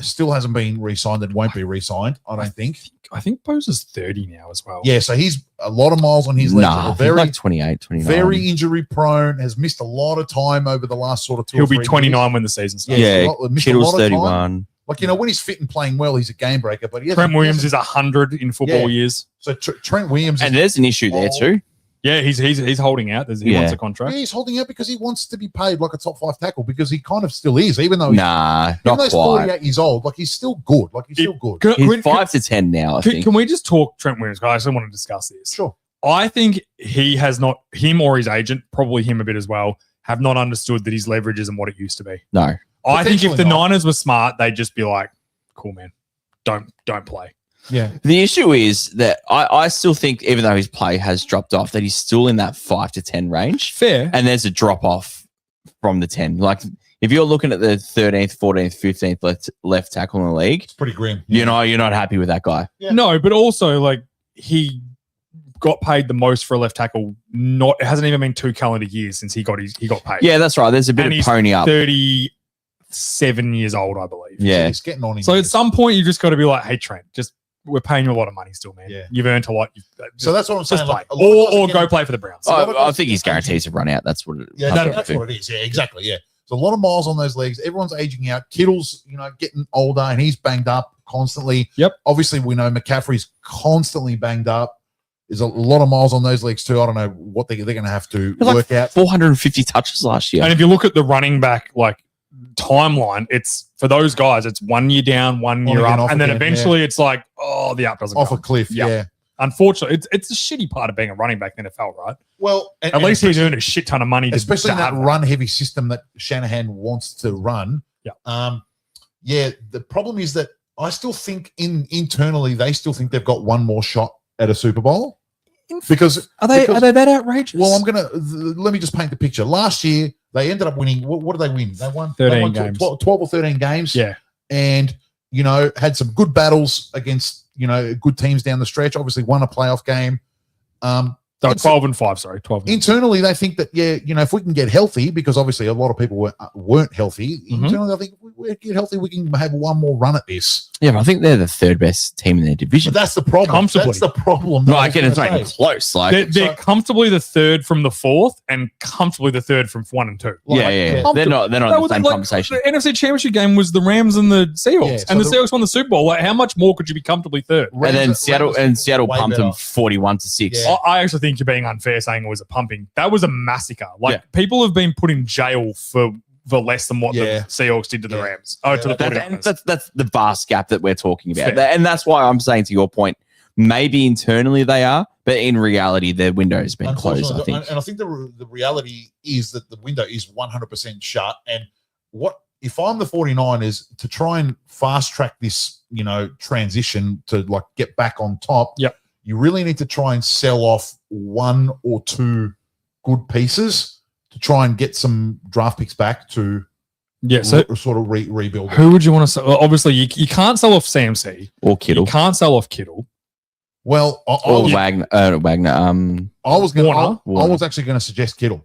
still hasn't been re-signed and won't be re-signed, I don't think. I think Bosa's 30 now as well. Yeah, so he's a lot of miles on his legs. Nah, very, like 28, 29. very injury prone, has missed a lot of time over the last sort of 2 He'll or 3 be 29 years. when the season starts. Yeah, missed a Kittle's lot of time. 31. Like, when he's fit and playing well, he's a game breaker. But Trent Williams is 100 in football years. So Trent Williams And there's an issue there too. Yeah, he's holding out. He wants a contract. he's holding out because he wants to be paid like a top 5 tackle because he kind of still is, even though he's, Nah, even not though he's quite. 48 years old. Like, he's still good. Like, he's still good. He's 5 to 10 now, I think. Can we just talk Trent Williams? I actually want to discuss this. Sure. I think he has not, him or his agent, probably him a bit as well, have not understood that his leverage isn't what it used to be. No. I think if the Potentially not. Niners were smart, they'd just be like, cool, man. Don't play. Yeah. The issue is that I still think, even though his play has dropped off, that he's still in that 5 to 10 range. Fair. And there's a drop off from the 10. Like, if you're looking at the 13th, 14th, 15th left tackle in the league, It's pretty grim. you're not happy with that guy. Yeah. No, but also, like, he got paid the most for a left tackle. It hasn't even been 2 calendar years since he got paid. Yeah, that's right. There's a bit And of he's pony up. 37 years old, I believe. Yeah. He's getting on. So at some point, you just got to be like, hey, Trent, we're paying you a lot of money still, man. Yeah. You've earned a lot. So that's what I'm saying. Just play. Like, a lot of guys are Or getting- go play for the Browns. I think his guarantees have run out. That's what it is. Yeah, that's what it is. Yeah, exactly. Yeah. So a lot of miles on those legs. Everyone's aging out. Kittle's, getting older and he's banged up constantly. Yep. Obviously, we know McCaffrey's constantly banged up. There's a lot of miles on those legs too. I don't know what they're going to have to work out. 450 touches last year. And if you look at the running back, like, timeline, it's for those guys, it's 1 year down, 1 year again, up. off And then again, eventually it's like, oh, the up doesn't Off come. a cliff. Yep. Yeah. Unfortunately, it's a shitty part of being a running back in the NFL, right? Well, At least he's earned a shit ton of money. especially in that have run heavy system that Shanahan wants to run. Yeah. The problem is that I still think internally they still think they've got one more shot at a Super Bowl. Because Are they that outrageous? well, let me just paint the picture. Last year, They ended up winning. What did they win? They won 13 games. 12 or 13 games. Yeah. And, had some good battles against, good teams down the stretch. Obviously won a playoff game. They were 12-5, sorry. 12. Internally, they think that, if we can get healthy, because obviously a lot of people weren't healthy. Mm-hmm. Internally, I think if we get healthy, we can have one more run at this. Yeah, but I think they're the third best team in their division. But that's the problem. Comfortably. That's the problem. No, I get it's not even close. Like, They're comfortably the third from the fourth and comfortably the third from 1 and 2. yeah. They're not in the same conversation. The NFC Championship game was the Rams and the Seahawks, and the Seahawks won the Super Bowl. Like, how much more could you be comfortably third? And then Seattle pumped them 41-6. Yeah. I actually think you're being unfair saying it was a pumping. That was a massacre. People have been put in jail for less than what the Seahawks did to the Rams. To the 49ers. That's the vast gap that we're talking about. Fair. And that's why I'm saying, to your point, maybe internally they are, but in reality, their window has been closed, I think. And I think the reality is that the window is 100% shut. And if I'm the 49ers, to try and fast track this, transition to get back on top, you really need to try and sell off 1 or 2 good pieces to try and get some draft picks back to sort of rebuild. Who would you want to sell? Well, obviously, you can't sell off CMC or Kittle. You can't sell off Kittle. Well, Wagner. I was actually going to suggest Kittle.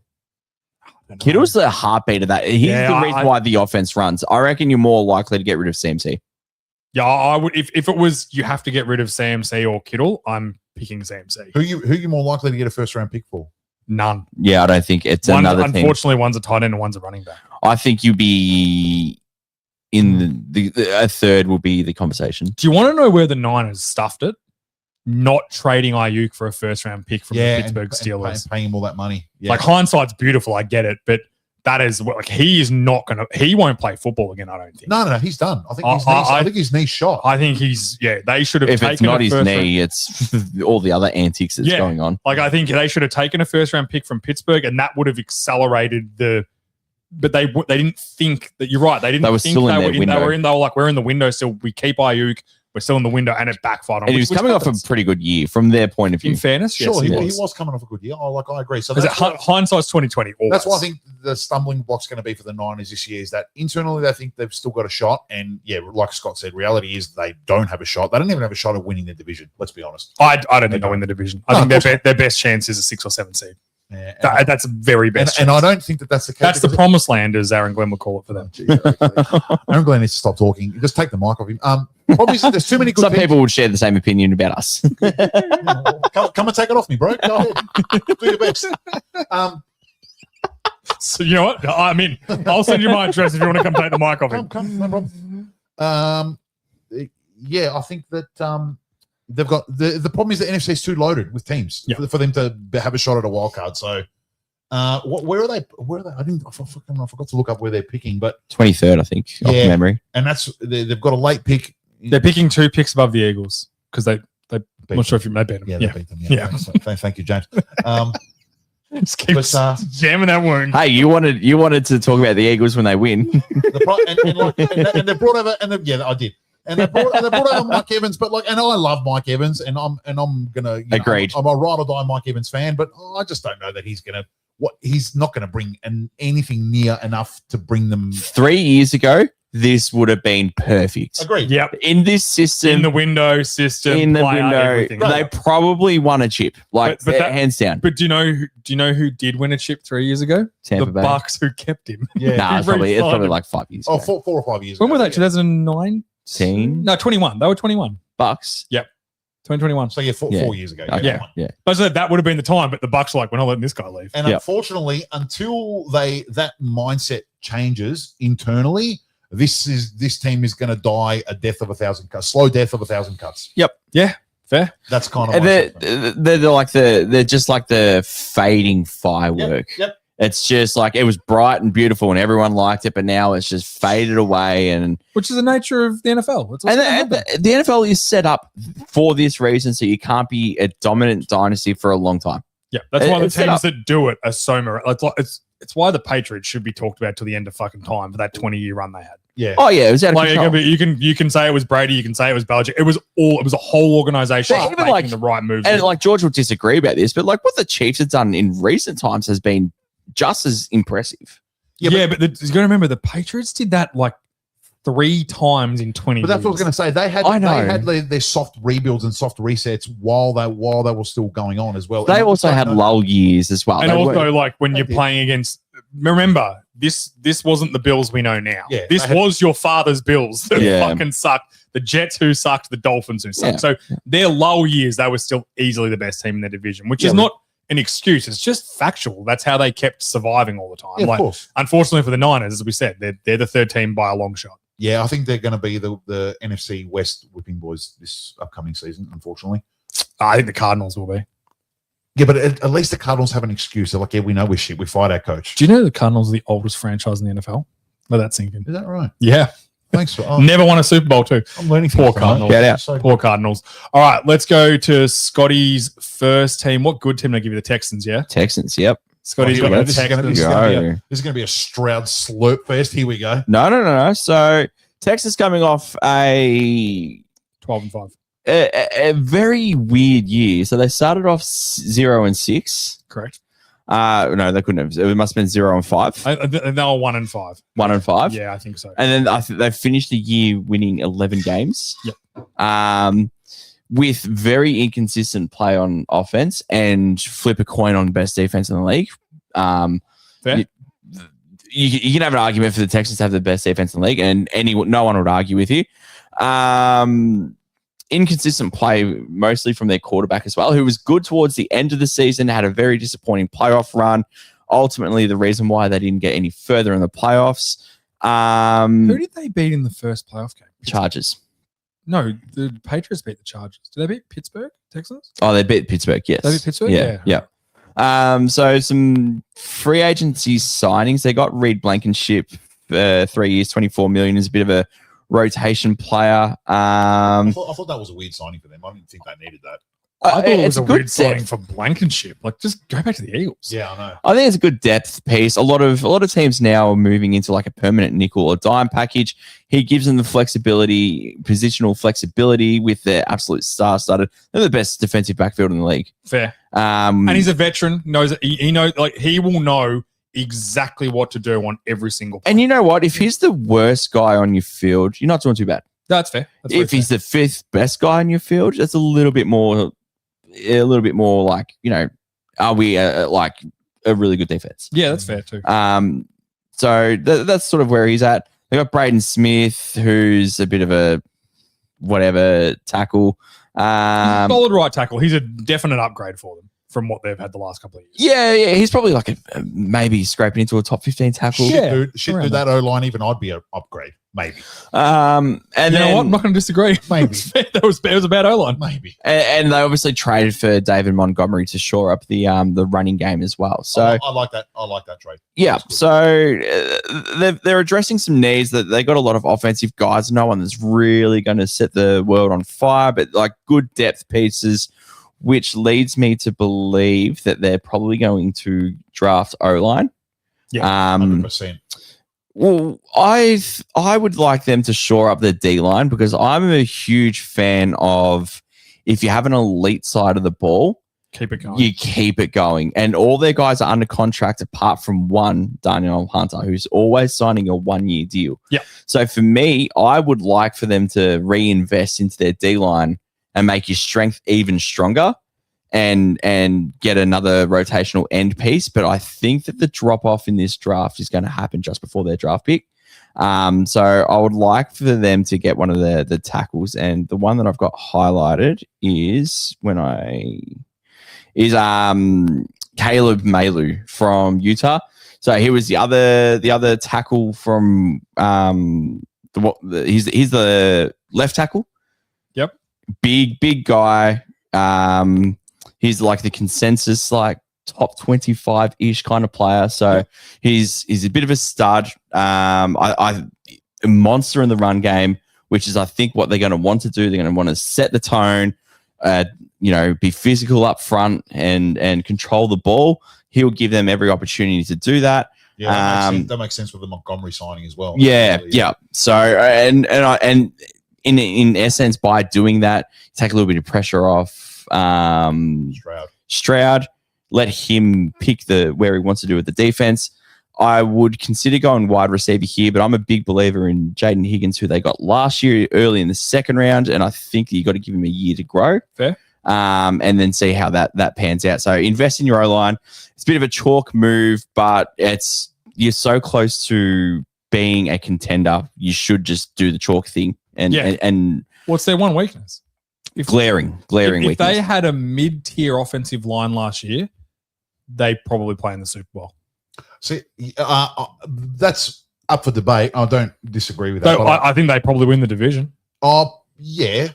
Kittle's the heartbeat of that. He's the reason why the offense runs. I reckon you're more likely to get rid of CMC. Yeah, I would. If it was you have to get rid of CMC or Kittle, I'm picking CMC. Who you more likely to get a first round pick for? None. Yeah, I don't think it's another team. Unfortunately, one's a tight end and one's a running back. I think you'd be in a third will be the conversation. Do you want to know where the Niners stuffed it? Not trading Ayuk for a first round pick from the Pittsburgh Steelers. And paying him all that money. Yeah. Like, hindsight's beautiful, I get it, but that is he is not going to. He won't play football again, I don't think. No, he's done. I think his knee's shot. I think they should have. If taken it's not his knee, it's all the other antics that's going on. Like, I think they should have taken a first round pick from Pittsburgh, and that would have accelerated the. But they didn't think that you're right. They didn't think they were in. They were like, we're in the window still. We keep Ayuk. We're still in the window, and it backfired on. And he was coming off a pretty good year from their point of view. In fairness, sure, yes, he was coming off a good year. I agree. So hindsight's 2020. That's why I think the stumbling block's going to be for the Niners this year is that internally they think they've still got a shot, and like Scott said, reality is they don't have a shot. They don't even have a shot of winning the division. Let's be honest. I don't think they'll win the division. I think their best chance is a 6 or 7 seed. Yeah, that's very best. And I don't think that's the case. That's the promised land, as Aaron Glenn would call it for them. Aaron Glenn needs to stop talking. Just take the mic off him. Obviously, there's too many good things. People would share the same opinion about us. Come and take it off me, bro. Go ahead. Do your best. So you know what? I mean, I'll send you my address if you want to come take the mic off him. Come, no problem. I think that they've got the problem is the NFC is too loaded with teams for them to have a shot at a wild card. So, where are they? I forgot to look up where they're picking, but 23rd, I think, off memory. And they've got a late pick. They're picking 2 picks above the Eagles because they. I'm not sure if they beat them. Yeah, they beat them. Yeah. Thank you, James. Just keep jamming that wound. Hey, you wanted to talk about the Eagles when they win. And they brought over, I did. And they brought over Mike Evans, but and I love Mike Evans, and I'm gonna agreed. I'm a ride or die Mike Evans fan, but I just don't know that he's not gonna bring anything near enough to bring them. 3 years ago, this would have been perfect. Agreed. Yep. In this system, in the window system, they probably won a chip, hands down. But do you know who did win a chip 3 years ago? Tampa the Bay. Bucks, who kept him. Yeah, it's probably like 5 years. Oh, 4 or 5 years. When were they? 2019? No, 21. They were 21. Bucks. Yep. 2021. So 4 years ago. Okay. Yeah. But so that would have been the time, but the Bucks were like, we're not letting this guy leave. And unfortunately, until that mindset changes internally, this team is going to die a death of 1,000 cuts, slow death of 1,000 cuts. Yep. Yeah. Fair. That's kind of they're just like the fading firework. Yep. It's just like it was bright and beautiful and everyone liked it, but now it's just faded away. And which is the nature of the NFL. The NFL is set up for this reason, so you can't be a dominant dynasty for a long time. Yeah, that's why the teams that do it are so. It's why the Patriots should be talked about till the end of fucking time for that 20-year run they had. Yeah. Oh yeah, it was out of control. You can say it was Brady, you can say it was Belichick. It was a whole organization making the right moves. And George will disagree about this, but what the Chiefs have done in recent times has been just as impressive. Yeah, but you got to remember the Patriots did that like 3 times in 20 But that's what I was going to say. They had I know. they had their soft rebuilds and soft resets while they were still going on as well. They And also had lull years as well. And They also, were- like when They you're did. playing against, remember this wasn't the Bills we know now. Yeah, This they had- was your father's Bills that Yeah. fucking sucked. The Jets who sucked, the Dolphins who sucked. Yeah. So their lull years, they were still easily the best team in their division, which is Yeah. not an excuse. It's just factual. That's how they kept surviving all the time. Yeah, of like, course. unfortunately for the Niners, as we said, they're the third team by a long shot. Yeah, I think they're going to be the NFC West whipping boys this upcoming season, unfortunately. I think the Cardinals will be. Yeah, but at least the Cardinals have an excuse. They're like, yeah, we know we're shit. We fired our coach. Do you know the Cardinals are the oldest franchise in the NFL? Let that sink in. Is that right? Yeah. Thanks for. Never won a Super Bowl too. I'm learning Poor things tonight. Cardinals. Get out. So Poor Cardinals. All right, let's go to Scotty's first team. What good team did I give you? The Texans, yeah? Texans, yep. Scotty's got Oh, the this is gonna be- Texans. Go. This is going to be a Stroud slurp fest. Here we go. No. So Texas coming off a 12-5. a very weird year. So they started off 0-6. Correct. No, they couldn't have. It must have been 0-5, They were 1-5. 1-5. Yeah, I think so. And then I think they finished the year winning 11 games. Yep. With very inconsistent play on offense and flip a coin on best defense in the league. Fair. You can have an argument for the Texans to have the best defense in the league, and no one would argue with you. Inconsistent play, mostly from their quarterback as well, who was good towards the end of the season, had a very disappointing playoff run. Ultimately, the reason why they didn't get any further in the playoffs. Who did they beat in the first playoff game? Chargers. No, the Patriots beat the Chargers. Did they beat Pittsburgh? Texans? Oh, they beat Pittsburgh, yes. They beat Pittsburgh? Yeah. So some free agency signings. They got Reed Blankenship, 3 years, 24 million, is a bit of a rotation player. I thought that was a weird signing for them. I didn't think they needed that. I thought it was it's a good weird signing depth. for Blankenship. Like, just go back to the Eagles. Yeah, I know. I think it's a good depth piece. A lot of teams now are moving into like a permanent nickel or dime package. He gives them the flexibility, positional flexibility with their absolute star starter. They're the best defensive backfield in the league. Fair. And he's a veteran. Knows he knows, like, he will know exactly what to do on every single play. And you know what? If he's the worst guy on your field, you're not doing too bad. That's fair. That's very If he's the fifth best guy on your field, that's a little bit more like, are we like a really good defense? fair. Yeah, that's fair too. So that's sort of where he's at. They got Braden Smith, who's a bit of a whatever tackle. Solid right tackle. He's a definite upgrade for them from what they've had the last couple of years. Yeah, he's probably like a maybe scraping into a top 15 tackle. Yeah. Shit, around dude, that O-line, even I'd be an upgrade. Maybe. And You know what? I'm not going to disagree. Maybe. It was a bad O-line. Maybe. and they obviously traded for David Montgomery to shore up the running game as well. So I like that. I like that trade. yeah, That's good. so they're addressing some needs that they got a lot of offensive guys. No one that's really going to set the world on fire, but like good depth pieces, which leads me to believe that they're probably going to draft O-line. Yeah, 100%. Well, I would like them to shore up their D line because I'm a huge fan of if you have an elite side of the ball, Keep it going. you keep it going. And all their guys are under contract apart from one, Daniel Hunter, who's always signing a 1-year deal. Yeah. So for me, I would like for them to reinvest into their D line and make your strength even stronger and get another rotational end piece. But I think that the drop off in this draft is going to happen just before their draft pick. So I would like for them to get one of the tackles, and the one that I've got highlighted is Caleb Malu from Utah. So he was the other tackle from he's the left tackle. Yep. Big guy. He's like the consensus like top 25-ish kind of player. So he's a bit of a stud. A monster in the run game, which is I think what they're going to want to do. They're going to want to set the tone, be physical up front and control the ball. He'll give them every opportunity to do that. Yeah, that makes sense with the Montgomery signing as well. Yeah. So and in essence, by doing that, take a little bit of pressure off Stroud. Let him pick where he wants to do with the defense. I would consider going wide receiver here, but I'm a big believer in Jaden Higgins, who they got last year early in the second round, and I think you got to give him a year to grow. Fair. And then see how that pans out. So invest in your O-line. It's a bit of a chalk move, but you're so close to being a contender. You should just do the chalk thing. And what's their one weakness? Glaring If weakness. they had a mid-tier offensive line last year, they probably play in the Super Bowl. See, that's up for debate. I don't disagree with that. So I think they probably win the division. Oh, yeah,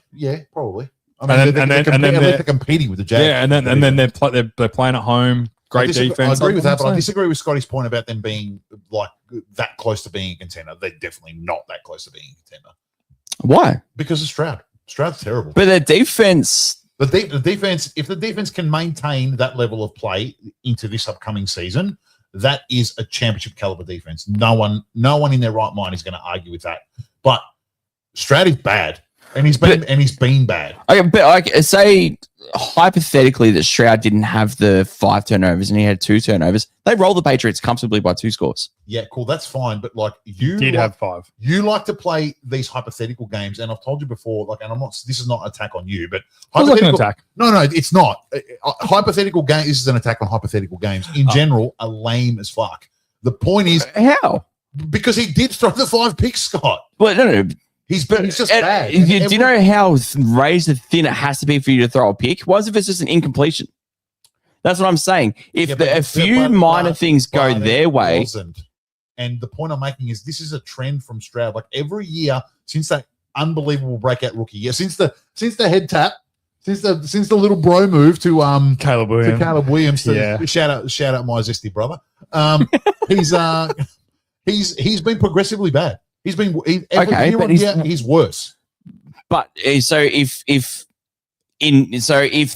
probably. I mean, And then they're competing with the Jags. Yeah, and then they're playing at home. Great defense. I agree with that, but I disagree with Scotty's point about them being like that close to being a contender. They're definitely not that close to being a contender. Why? Because of Stroud. Stroud's terrible. But their defense. The defense, if the defense can maintain that level of play into this upcoming season, that is a championship caliber defense. No one in their right mind is going to argue with that. But Stroud is bad, and he's been bad. Okay, but like say hypothetically that Stroud didn't have the 5 turnovers and he had 2 turnovers, they roll the Patriots comfortably by 2 scores. Yeah, cool. That's fine. But like have 5. You like to play these hypothetical games, and I've told you before. Like, and I'm not. This is not an attack on you, but Like an attack. No, it's not. Hypothetical game. This is an attack on hypothetical games in general. Are lame as fuck. The point is How? because he did throw the 5 picks, Scott. Well, no. He's just bad. Do you know how razor thin it has to be for you to throw a pick? What if it's just an incompletion? That's what I'm saying. If a few minor things go their way. And the point I'm making is this is a trend from Stroud. Like every year since that unbelievable breakout rookie year, since the head tap, since the little bro move to Caleb Williams. Yeah. Shout out my zesty brother. He's been progressively bad. He's worse. But so if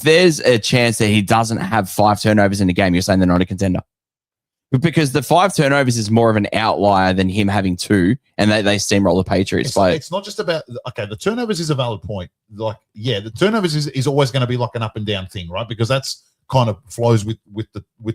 there's a chance that he doesn't have 5 turnovers in a game, you're saying they're not a contender? Because the 5 turnovers is more of an outlier than him having 2, and they steamroll the Patriots. It's not just about the turnovers is a valid point. Like, yeah, the turnovers is always going to be like an up and down thing, right? Because that's kind of flows with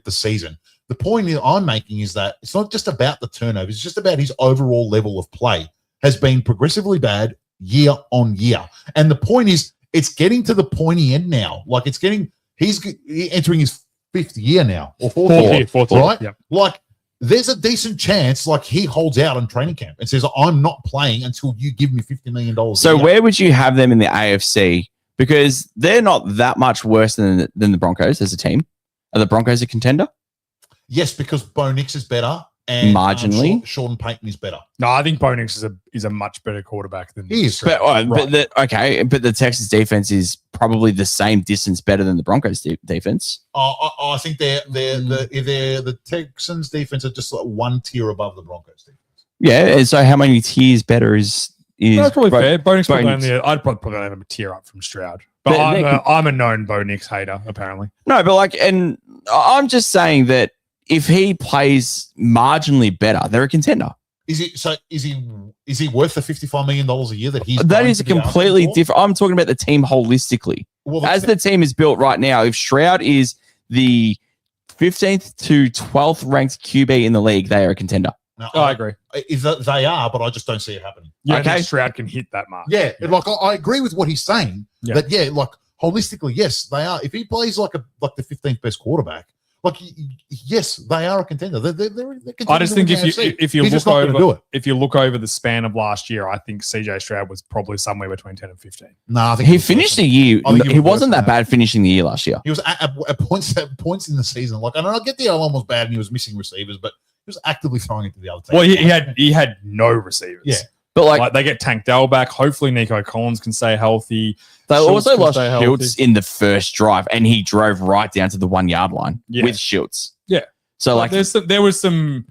the season. The point I'm making is that it's not just about the turnovers, it's just about his overall level of play has been progressively bad year on year. And the point is, it's getting to the pointy end now. Like he's entering his 5th year now, or 4th year, right? Yep. Like there's a decent chance like he holds out on training camp and says, I'm not playing until you give me $50 million. So where would you have them in the AFC? Because they're not that much worse than the Broncos as a team. Are the Broncos a contender? Yes, because Bo Nix is better and marginally. Sean Payton is better. No, I think Bo Nix is a much better quarterback than he is. But the Texans defense is probably the same distance better than the Broncos defense. I think the Texans defense are just like 1 tier above the Broncos defense. Yeah, and so how many tiers better is that's probably fair. Bo Nix I'd probably have a tier up from Stroud. But I'm a known Bo Nix hater, apparently. No, but and I'm just saying that if he plays marginally better, they're a contender. Is he worth the $55 million a year that he's? That is a completely different. I'm talking about the team holistically. Well, as the team is built right now, if Stroud is the 15th to 12th ranked QB in the league, they are a contender. No, I agree. They are, but I just don't see it happening. Yeah, okay. Stroud can hit that mark. Yeah, like I agree with what he's saying. Yeah. That like holistically, yes, they are. If he plays like the 15th best quarterback, like yes, they are a contender. They're I just think if you look over the span of last year, I think CJ Stroud was probably somewhere between 10 and 15. No, I think he finished the year. He wasn't that bad finishing the year last year. He was at points in the season. Like, and I get the O-line was bad and he was missing receivers, but he was actively throwing it to the other team. Well, he had no receivers. Yeah. But like they get Tank Dell back. Hopefully Nico Collins can stay healthy. They also lost Schultz in the first drive, and he drove right down to the 1 yard line with Schultz. Yeah. So there was some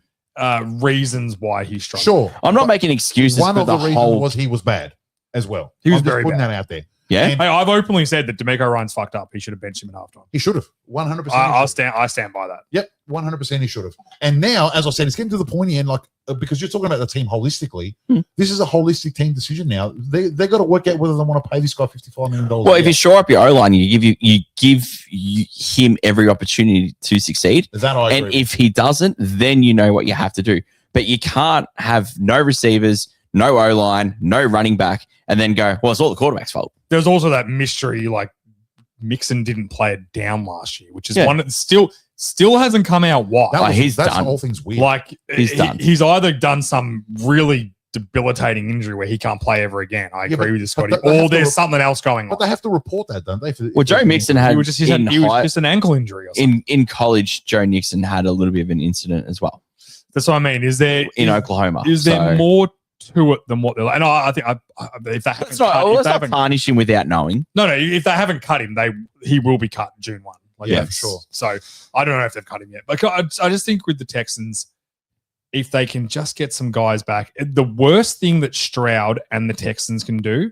reasons why he struggled. Sure. I'm not making excuses. One for of the reasons was he was bad as well. He was very putting bad. that out there. Yeah. And Hey, I've openly said that D'Amico Ryan's fucked up. He should have benched him at halftime. he should have 100%. I stand by that. Yep, 100% he should have. And now, as I said, it's getting to the point here, like because you're talking about the team holistically. This is a holistic team decision now. They got to work out whether they want to pay this guy $55 million. Well, if you shore up your O line, you give him every opportunity to succeed. That I agree and if he doesn't, then you know what you have to do. But you can't have no receivers, no O line, no running back, and then go, well, it's all the quarterback's fault. There's also that mystery, like Mixon didn't play it down last year, which is one that still hasn't come out why. He's that's done. the whole thing's weird. Like He's done. He's either done some really debilitating injury where he can't play ever again. I agree with you, Scotty. Or there's something else going on. But they have to report that, don't they? Well, Joe Mixon had He was just an ankle injury or something. in college. Joe Mixon had a little bit of an incident as well That's what I mean. Is there in Oklahoma. Is there more to it than what they're like? And I think if they haven't let's not tarnish him without knowing. No, if they haven't cut him, he will be cut June 1. Like, Yeah, for sure. So I don't know if they've cut him yet. But I just think with the Texans, if they can just get some guys back, the worst thing that Stroud and the Texans can do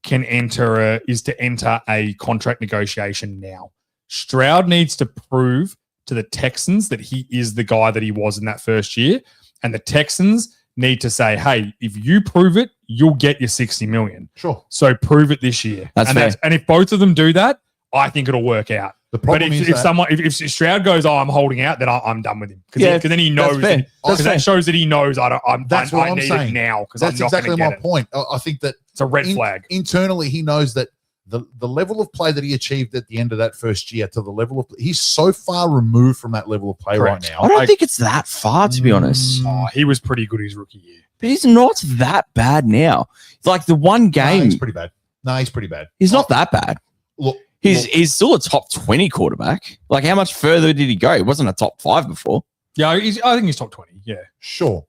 is to enter a contract negotiation now. Stroud needs to prove to the Texans that he is the guy that he was in that first year. And the Texans need to say, hey, if you prove it, you'll get your $60 million. Sure. So prove it this year. That's fair. And if both of them do that, I think it'll work out. The problem is if Stroud goes, I'm holding out, then I'm done with him because then he knows. Because that shows that he knows I need saying. It now because that's exactly my point. I think that it's a red flag. Internally, he knows that the level of play that he achieved at the end of that first year to the level of he's so far removed from that level of play right now. I don't think it's that far, to be honest. He was pretty good his rookie year, but he's not that bad now. It's like the one game. He's pretty bad. No, he's pretty bad. He's not that bad. Look. He's still a top 20 quarterback. Like, how much further did he go? He wasn't a top 5 before. Yeah, I think he's top 20. Yeah. Sure.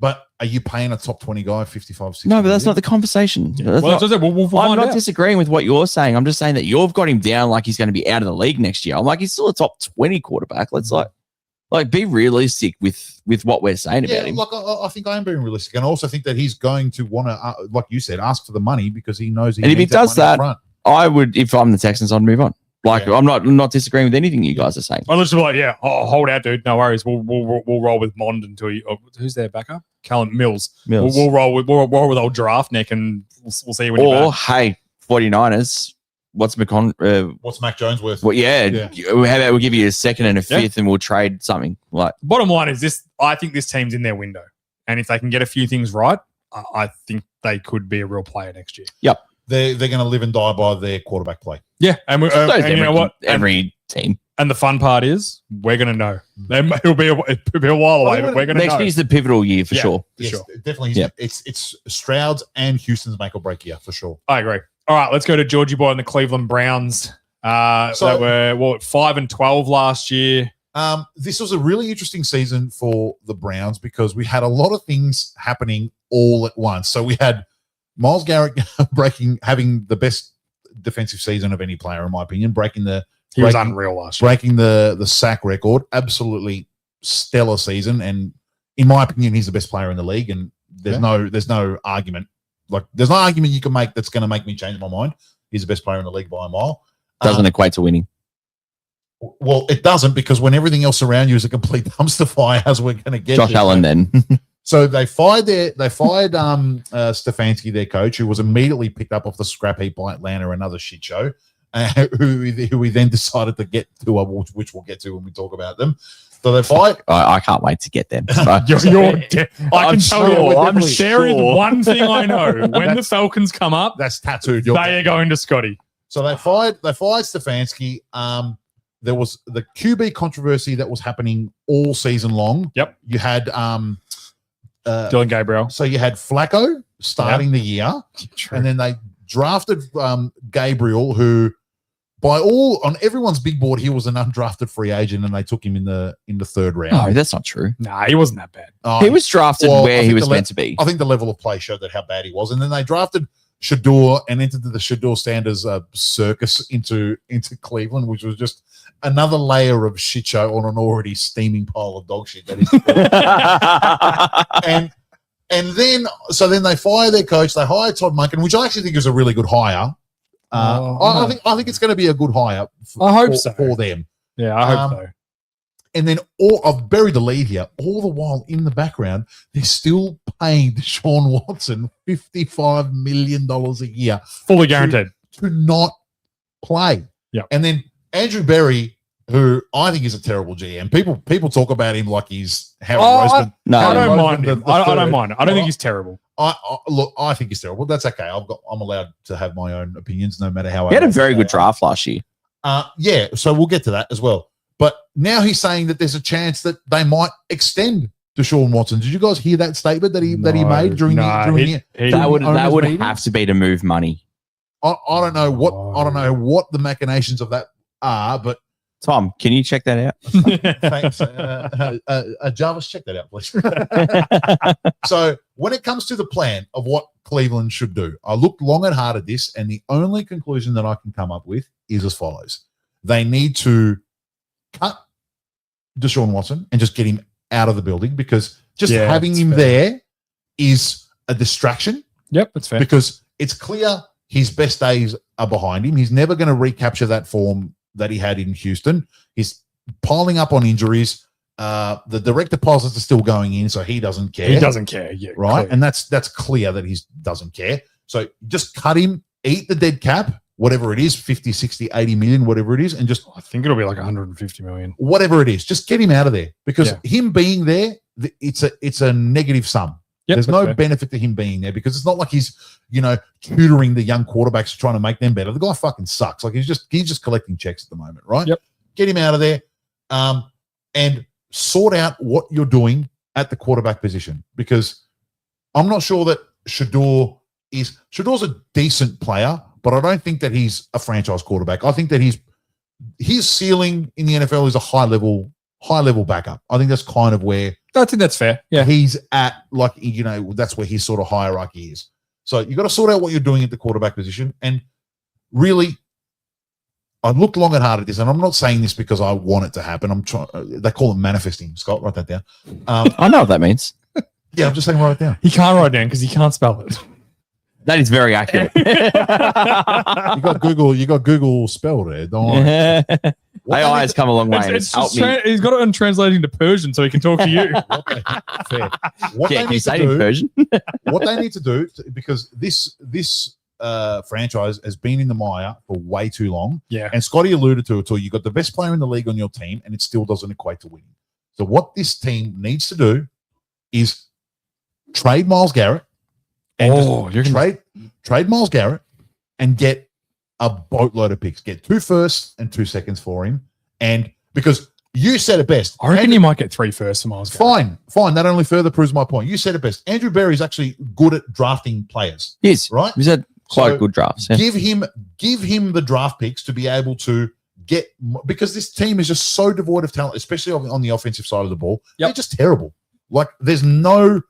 But are you paying a top 20 guy 55, 60? No, but that's not the conversation. Yeah. I'm not disagreeing with what you're saying. I'm just saying that you've got him down like he's going to be out of the league next year. I'm like, he's still a top 20 quarterback. Let's like be realistic with what we're saying about him. Like I think I am being realistic. And I also think that he's going to want to, like you said, ask for the money because he knows and if he does that, I would, if I'm the Texans, I'd move on. Like, I'm not disagreeing with anything you guys are saying. I'm just like, hold out, dude. No worries. We'll roll with Mond until you. Who's their backup? Callum Mills. We'll roll with old Giraffe Neck, and we'll see you when you're back. Hey, 49ers. What's Mac Jones worth? Well, yeah. How about we give you a second and a fifth, and we'll trade something. Like, bottom line is this: I think this team's in their window, and if they can get a few things right, I think they could be a real player next year. Yep. They're going to live and die by their quarterback play. Yeah, and you know what? Every team. And the fun part is, we're going to know. It'll be a while away, but we're going to know. Next year's the pivotal year for sure. Yes, sure. Definitely. Yeah. It's Stroud's and Houston's make or break year for sure. I agree. All right, let's go to Georgie Boy and the Cleveland Browns. They were 5-12 last year. This was a really interesting season for the Browns because we had a lot of things happening all at once. So we had Myles Garrett having the best defensive season of any player, in my opinion, he was unreal last year. Breaking the sack record. Absolutely stellar season. And in my opinion, he's the best player in the league. And there's no argument. Like, there's no argument you can make that's going to make me change my mind. He's the best player in the league by a mile. Doesn't equate to winning. Well, it doesn't, because when everything else around you is a complete dumpster fire, as we're going to get Josh Allen then. So they fired Stefanski, their coach, who was immediately picked up off the scrap heap by Atlanta, another shit show, who we then decided to get to, which we'll get to when we talk about them. So they fired. I can't wait to get them. I'm sharing one thing I know. When the Falcons come up, that's tattooed. They are going to Scotty. So they fired Stefanski. There was the QB controversy that was happening all season long. Yep. You had Dylan Gabriel. So you had Flacco starting the year, and then they drafted Gabriel, who on everyone's big board, he was an undrafted free agent, and they took him in the third round. No, that's not true. Nah, he wasn't that bad. He was drafted where he was meant to be. I think the level of play showed that how bad he was, and then they drafted Shador and entered the Shador Sanders circus into Cleveland, which was just another layer of shit show on an already steaming pile of dog shit. That is, and then they fire their coach. They hire Todd Monken, which I actually think is a really good hire. I think it's going to be a good hire. I hope so. For them. Yeah, I hope so. And then I've buried the lead here. All the while in the background, they're still paying Deshaun Watson $55 million a year. Fully guaranteed. To not play. Yeah. And then Andrew Berry, who I think is a terrible GM. People talk about him like he's Harry Roseman. I don't mind him. I don't mind. I don't think he's terrible. Look, I think he's terrible. That's okay. I'm allowed to have my own opinions, no matter how. He had a very good draft last year. Yeah. So we'll get to that as well. But now he's saying that there's a chance that they might extend Deshaun Watson. Did you guys hear that statement that he made during the that would have to be to move money. I don't know what the machinations of that are, but Tom, can you check that out? thanks. Jarvis, check that out, please. So when it comes to the plan of what Cleveland should do, I looked long and hard at this, and the only conclusion that I can come up with is as follows. They need to cut Deshaun Watson and just get him out of the building, because just having him there is a distraction. Yep, that's fair. Because it's clear his best days are behind him. He's never going to recapture that form that he had in Houston. He's piling up on injuries. The direct deposits are still going in, so he doesn't care. He doesn't care, yeah. Right? Clear. And that's clear that he doesn't care. So just cut him, eat the dead cap, whatever it is, 50, 60, 80 million, whatever it is, and just... I think it'll be like 150 million. Whatever it is, just get him out of there. Because him being there, it's a negative sum. Yep, there's no benefit to him being there, because it's not like he's, tutoring the young quarterbacks, trying to make them better. The guy fucking sucks. Like he's just collecting checks at the moment, right? Yep. Get him out of there, and sort out what you're doing at the quarterback position, because I'm not sure that Shador Shador's a decent player, but I don't think that he's a franchise quarterback. I think that his ceiling in the NFL is a high level backup. I think that's kind of where I think that's fair. Yeah. He's at, like, that's where his sort of hierarchy is. So you got to sort out what you're doing at the quarterback position. And really, I looked long and hard at this, and I'm not saying this because I want it to happen. I'm trying. They call it manifesting. Scott, write that down. I know what that means. Yeah, I'm just saying write it down. He can't write it down because he can't spell it. That is very accurate. You got Google spell there. Don't worry. AI has come a long way. It's helped me. He's got it on translating to Persian so he can talk to you. Fair. Can you say it in Persian? What they need to do, because this franchise has been in the mire for way too long. Yeah. And Scotty alluded to it too. You got the best player in the league on your team, and it still doesn't equate to winning. So what this team needs to do is trade Myles Garrett. And trade Myles Garrett and get a boatload of picks. Get 2 firsts and 2 seconds for him. And because you said it best. I reckon you might get 3 firsts for Myles Garrett. Fine. That only further proves my point. You said it best. Andrew Berry is actually good at drafting players. Yes. Right? He's had quite good drafts. Yeah. Give him the draft picks to be able to get, because this team is just so devoid of talent, especially on the offensive side of the ball. Yep. They're just terrible. Like there's no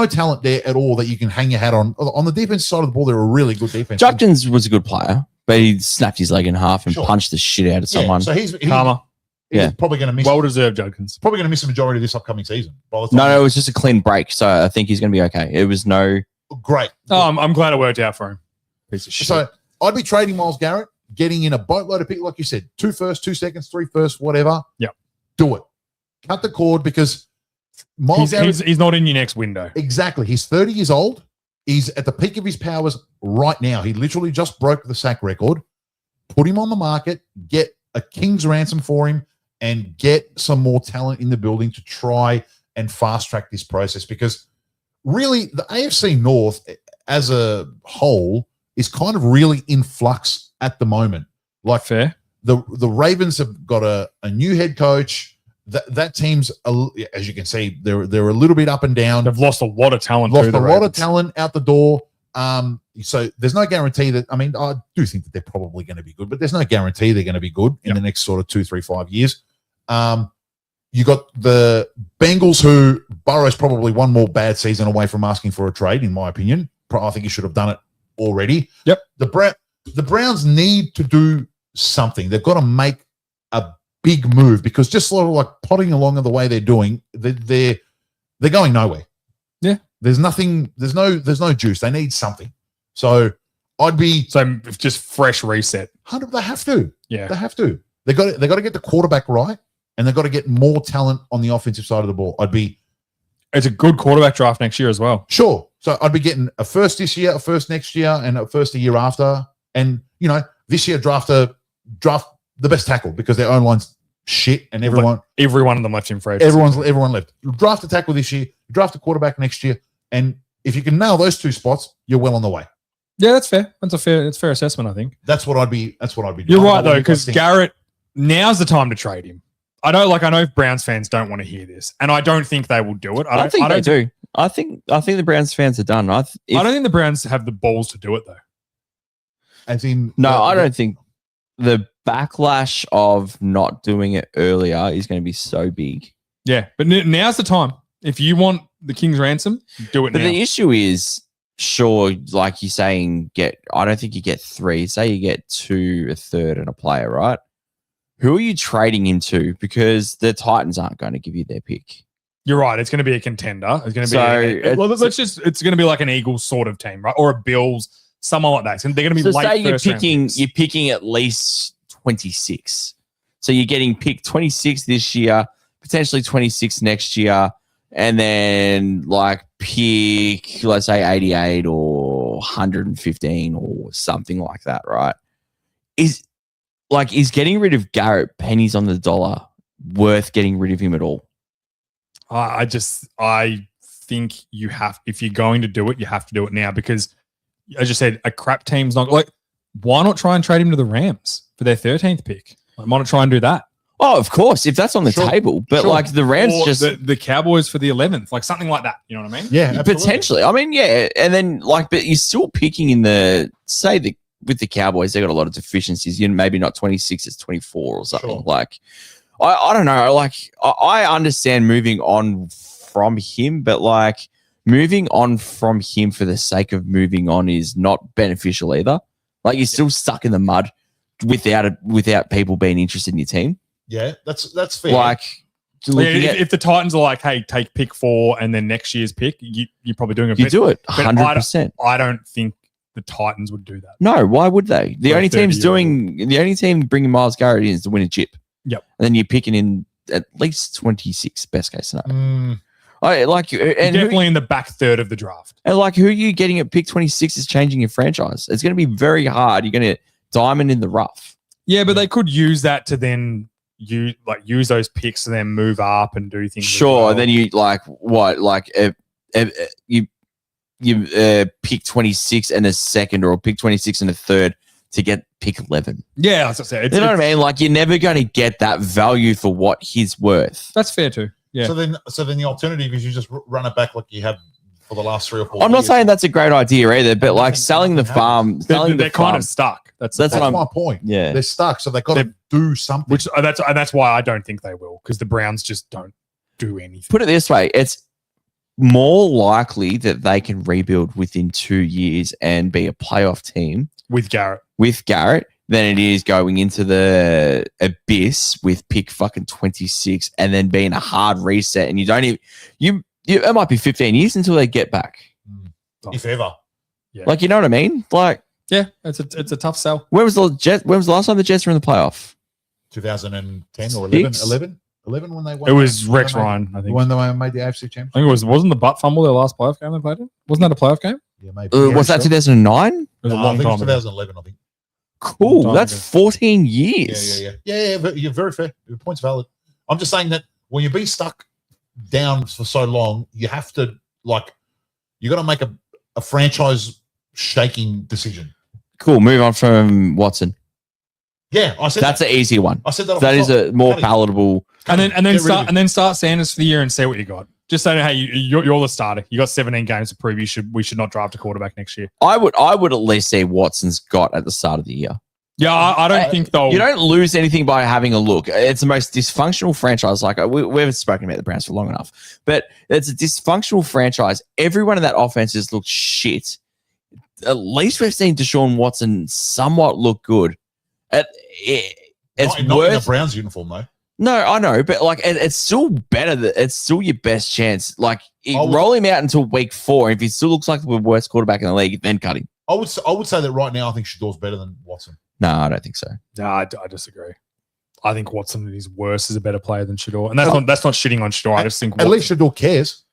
talent there at all that you can hang your hat on. On the defensive side of the ball, they're a really good defense. Judkins was a good player, but he snapped his leg in half and punched the shit out of someone. So he's karma. He's probably going to miss. Well-deserved Judkins. Probably going to miss the majority of this upcoming season. No, it was just a clean break, so I think he's going to be okay. It was no... Great. Oh, I'm glad it worked out for him. Piece of shit. So I'd be trading Myles Garrett, getting in a boatload of picks, like you said, 2 firsts, 2 seconds, 3 firsts, whatever. Yep. Do it. Cut the cord, because he's not in your next window. Exactly. He's 30 years old. He's at the peak of his powers right now. He literally just broke the sack record. Put him on the market, get a king's ransom for him, and get some more talent in the building to try and fast track this process. Because really, the AFC North as a whole is kind of really in flux at the moment. Like fair. The Ravens have got a new head coach. That team's, as you can see, they're a little bit up and down. They've lost a lot of talent. Lost a lot of talent out the door. So there's no guarantee that. I mean, I do think that they're probably going to be good, but there's no guarantee they're going to be good in the next sort of 2, 3, 5 years. You got the Bengals, who Burrow's probably one more bad season away from asking for a trade, in my opinion. I think he should have done it already. Yep. The Browns need to do something. They've got to make a big move, because just sort of like plodding along the way they're doing, they're going nowhere. Yeah. There's nothing. There's no juice. They need something. So I'd be So just fresh reset. 100. They have to. Yeah. They have to. They got to get the quarterback right, and they've got to get more talent on the offensive side of the ball. It's a good quarterback draft next year as well. Sure. So I'd be getting a first this year, a first next year, and a first a year after. And this year draft the best tackle because their own line's shit, and every one of them left in free. Everyone left. Draft a tackle this year, draft a quarterback next year, and if you can nail those two spots, you're well on the way. Yeah, that's fair. That's a fair assessment, I think. That's what I'd be doing. You're right though, because Garrett, now's the time to trade him. I know Browns fans don't want to hear this, and I don't think they will do it. I think they do. I think the Browns fans are done. I don't think the Browns have the balls to do it though. As in, I don't think the backlash of not doing it earlier is going to be so big. Yeah, but now's the time. If you want the King's ransom, do it but now. The issue is, sure, like you're saying, I don't think you get 3. Say you get 2, a third, and a player, right? Who are you trading him to? Because the Titans aren't going to give you their pick. You're right. It's going to be a contender. It's going to be it's going to be like an Eagles sort of team, right? Or a Bills, someone like that. They're going to be late. Say you're picking at least 26. So you're getting picked 26 this year, potentially 26 next year, and then like pick, let's say 88 or 115 or something like that, right? Is getting rid of Garrett pennies on the dollar worth getting rid of him at all? I think you have, if you're going to do it, you have to do it now because, as you said, a crap team's not like. Why not try and trade him to the Rams for their 13th pick? Why not try and do that? Oh, of course, if that's on the table. But like the Rams or the Cowboys for the 11th, like something like that. You know what I mean? Yeah, absolutely. Potentially. I mean, yeah, and then but you're still picking in with the Cowboys, they got a lot of deficiencies. Maybe not 26, it's 24 or something. Sure. Like, I don't know. Like, I understand moving on from him, but like moving on from him for the sake of moving on is not beneficial either. Like, you're still stuck in the mud without people being interested in your team. Yeah, that's fair. Like, if the Titans are like, hey, take pick 4 and then next year's pick, you're probably doing a bit. You do it 100%. I don't think the Titans would do that. No, why would they? The only team bringing Myles Garrett in is to win a chip. Yep. And then you're picking in at least 26, best case scenario. Definitely in the back third of the draft. And like, who are you getting at pick 26 is changing your franchise. It's going to be very hard. You're going to diamond in the rough. Yeah, but they could use that to then use those picks to then move up and do things. Sure. Well. Then you you pick 26 and a second, or pick 26 and a third to get pick 11. Yeah, that's what I said. You know what I mean? Like, you're never going to get that value for what he's worth. That's fair too. Yeah. So then the alternative is you just run it back like you have for the last 3 or 4 I'm years. not saying that's a great idea either, but like selling the farm, they're kind of stuck. That's my point. Yeah, they're stuck, so they've got to do something. That's why I don't think they will, because the Browns just don't do anything. Put it this way: it's more likely that they can rebuild within 2 years and be a playoff team with Garrett than it is going into the abyss with pick fucking 26 and then being a hard reset, and you don't even it might be 15 years until they get back, if ever. Yeah. Like, you know what I mean? Like, yeah, it's a tough sell. When was the last time the Jets were in the playoff? 2010 or 11 when they won. It was Rex Ryan, I think. When they made the AFC Championship. I think wasn't the butt fumble their last playoff game they played in? Wasn't that a playoff game? Yeah, maybe. Was that 2009? It was a long I think time it was 2011, I think. Cool. That's 14 years. Yeah, but you're very fair. Your point's valid. I'm just saying that when you've been stuck down for so long, you have to, you got to make a franchise shaking decision. Cool. Move on from Watson. Yeah, I said that's an easy one. I said that. That is a more palatable. And then start Sanders for the year and see what you got. Just saying, hey, you're the starter. You got 17 games to prove. We should not draft a quarterback next year. I would at least say Watson's got at the start of the year. Yeah, I don't think though. You don't lose anything by having a look. It's the most dysfunctional franchise. Like, we haven't spoken about the Browns for long enough, but it's a dysfunctional franchise. Everyone in that offense has looked shit. At least we've seen Deshaun Watson somewhat look good. It's not in the Browns uniform though. No, I know, but it's still better. It's still your best chance. Roll him out until week 4. If he still looks like the worst quarterback in the league, then cut him. I would say that right now. I think Shador's better than Watson. No, I don't think so. No, I disagree. I think Watson is worse as a better player than Shador, and that's not shitting on Shador. I just think at least Shador cares.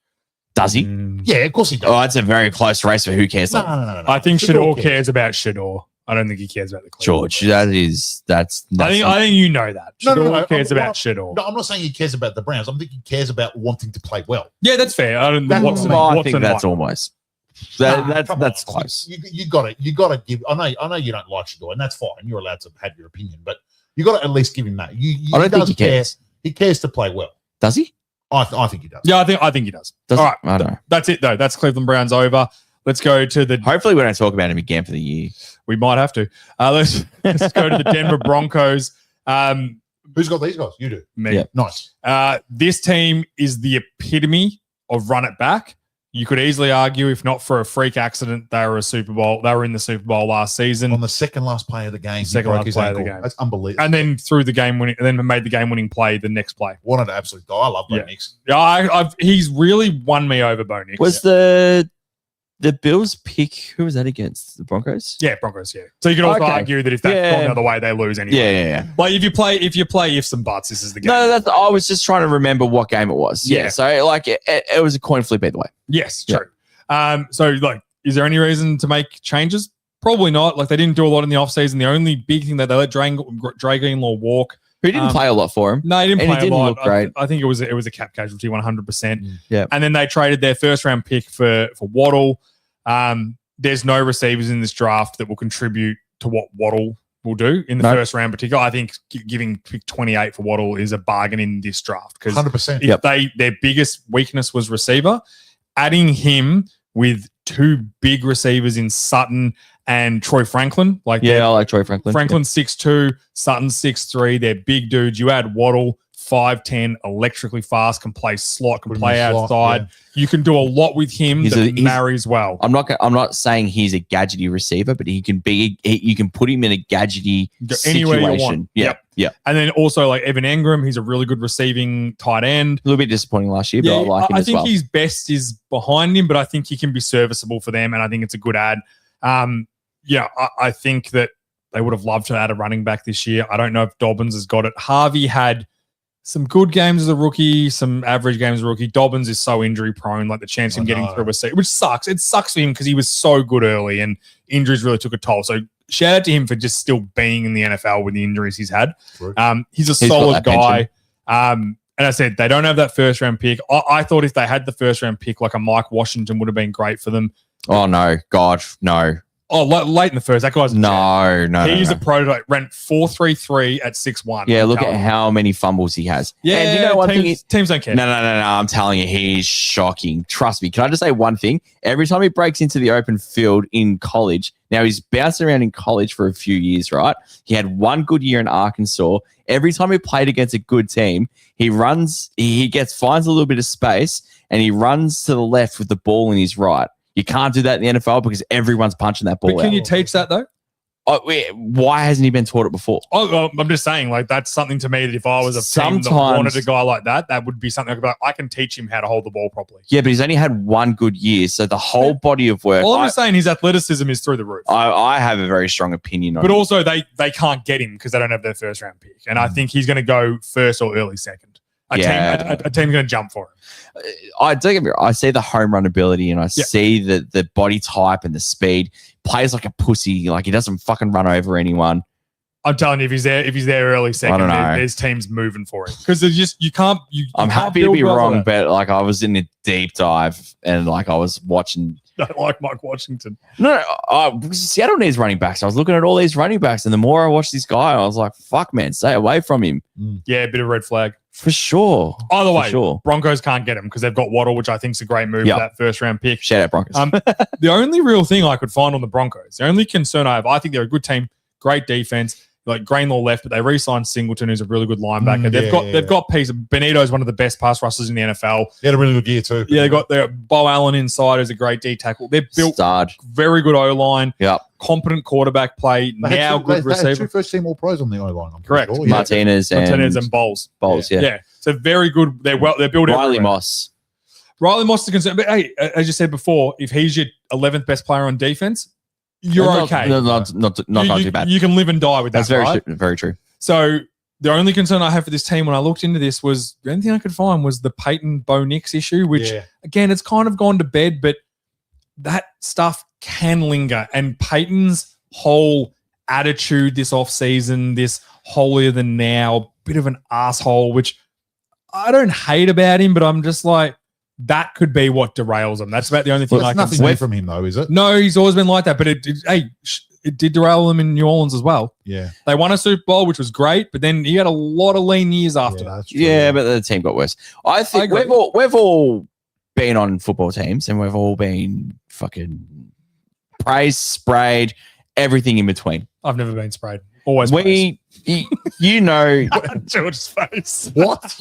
Does he? Yeah, of course he does. Oh, it's a very close race for who cares. No. I think Shador cares about Shador. I don't think he cares about the Cleveland. George, that's I think you know that. Shador cares about Shador. No, I'm not saying he cares about the Browns. I'm thinking he cares about wanting to play well. Yeah, that's fair. I think that's almost. That's close. You got to give. I know you don't like Shador, and that's fine. You're allowed to have your opinion, but you got to at least give him that. I don't think he cares. He cares to play well. Does he? I think he does. Yeah, I think he does. All right, I don't know. That's it though. That's Cleveland Browns over. Let's go to the. Hopefully, we don't talk about him again for the year. We might have to. Let's go to the Denver Broncos. Who's got these guys? You do. Me. Yeah. Nice. This team is the epitome of run it back. You could easily argue, if not for a freak accident, they were in the Super Bowl last season. On the second last play of the game. Second last play of the game. That's unbelievable. And then threw the game winning, and then made the game winning play the next play. Wanted to absolutely die. I love Bo Nix. Yeah, he's really won me over, Bo Nix. Was the Bills pick, who was that against? The Broncos? Yeah, Broncos, yeah. So you could also argue that if that's gone the other way, they lose anyway. Yeah. Like if you play ifs and buts, this is the game. No, I was just trying to remember what game it was. Yeah. So like it was a coin flip either way. Yes, true. So like, is there any reason to make changes? Probably not. Like they didn't do a lot in the offseason. The only big thing that they let Dre Greenlaw walk. Who didn't play a lot for him. No, he didn't play a lot. Look great. I think it was a cap casualty 100%. Yeah. And then they traded their first round pick for Waddle. There's no receivers in this draft that will contribute to what Waddle will do in the first round particular. I think giving pick 28 for Waddle is a bargain in this draft because 100%. Their biggest weakness was receiver. Adding him with two big receivers in Sutton and Troy Franklin. I like Troy Franklin. Franklin's 6'2", Sutton's 6'3". They're big dudes. You add Waddle, 5'10", electrically fast, can play slot, can play outside. You can do a lot with him that marries well. I'm not saying he's a gadgety receiver, but you can put him in a gadgety anywhere situation. you want. Yeah. And then also like Evan Engram, he's a really good receiving tight end. A little bit disappointing last year, but I like him as well. I think his best is behind him, but I think he can be serviceable for them, and I think it's a good ad. I think that they would have loved to add a running back this year. I don't know if Dobbins has got it. Harvey had some good games as a rookie, some average games as a rookie. Dobbins is so injury prone, like the chance of him getting through a season, which sucks. It sucks for him because he was so good early and injuries really took a toll. So shout out to him for just still being in the NFL with the injuries he's had. He's a solid guy. And I said, they don't have that first round pick. I thought if they had the first round pick, like a Mike Washington would have been great for them. Oh, no. God, no. Oh, late in the first. That guy's no. He's a prototype. Ran 4.33 at 6'1". Yeah, look at how many fumbles he has. Yeah, and you know one thing? Teams don't care. No. I'm telling you, he's shocking. Trust me. Can I just say one thing? Every time he breaks into the open field in college, now he's bounced around in college for a few years, right? He had one good year in Arkansas. Every time he played against a good team, he finds a little bit of space, and he runs to the left with the ball in his right. You can't do that in the NFL because everyone's punching that ball out. But can you teach that though? Why hasn't he been taught it before? I'm just saying, like, that's something to me that if I was a team that wanted a guy like that, that would be something I can teach him how to hold the ball properly. Yeah, but he's only had one good year, so the whole body of work. All I'm just saying, his athleticism is through the roof. I have a very strong opinion on it. But also, they can't get him because they don't have their first round pick. And I think he's going to go first or early second. A team's going to jump for him. I don't get me wrong. I see the home run ability and I see the body type and the speed. Plays like a pussy. Like he doesn't fucking run over anyone. I'm telling you, if he's there early second, there's teams moving for him because there's just I'm happy to be wrong, but like I was in a deep dive and like I was watching. Don't like Mike Washington. No, Seattle needs running backs. I was looking at all these running backs, and the more I watched this guy, I was like, "Fuck, man, stay away from him." Yeah, a bit of red flag for sure. Either way, Broncos can't get him because they've got Waddle, which I think is a great move for that first round pick. Shout out Broncos. The only real thing I could find on the Broncos, the only concern I have, I think they're a good team, great defense. Like Greenlaw left, but they re-signed Singleton, who's a really good linebacker. They've got pieces. Benito's one of the best pass rushers in the NFL. He had a really good year too. Yeah, they got their Bo Allen inside, who's a great D tackle. They're built very good O line. Yep. Competent quarterback play. Good receiver. They had two first team All Pros on the O line. Correct. Sure. Martinez and Bowles. Yeah. So very good. They're built. Riley Moss is a concern. But hey, as you said before, if he's your 11th best player on defense, you're Not- okay. Not too bad. You can live and die with that. That's very right? true. Very true. So the only concern I have for this team when I looked into this was the only thing I could find was the Peyton Bo Nix issue, which again, it's kind of gone to bed, but that stuff can linger. And Peyton's whole attitude this offseason, this holier than now, bit of an asshole, which I don't hate about him, but I'm just like, that could be what derails him. That's about the only thing I can nothing new from him, though, is it? No, he's always been like that, but it did derail him in New Orleans as well. Yeah. They won a Super Bowl, which was great, but then he had a lot of lean years after that. That's true. Yeah, but the team got worse. I think we've all been on football teams and we've all been fucking praised, sprayed, everything in between. I've never been sprayed. Always you know George's face. What?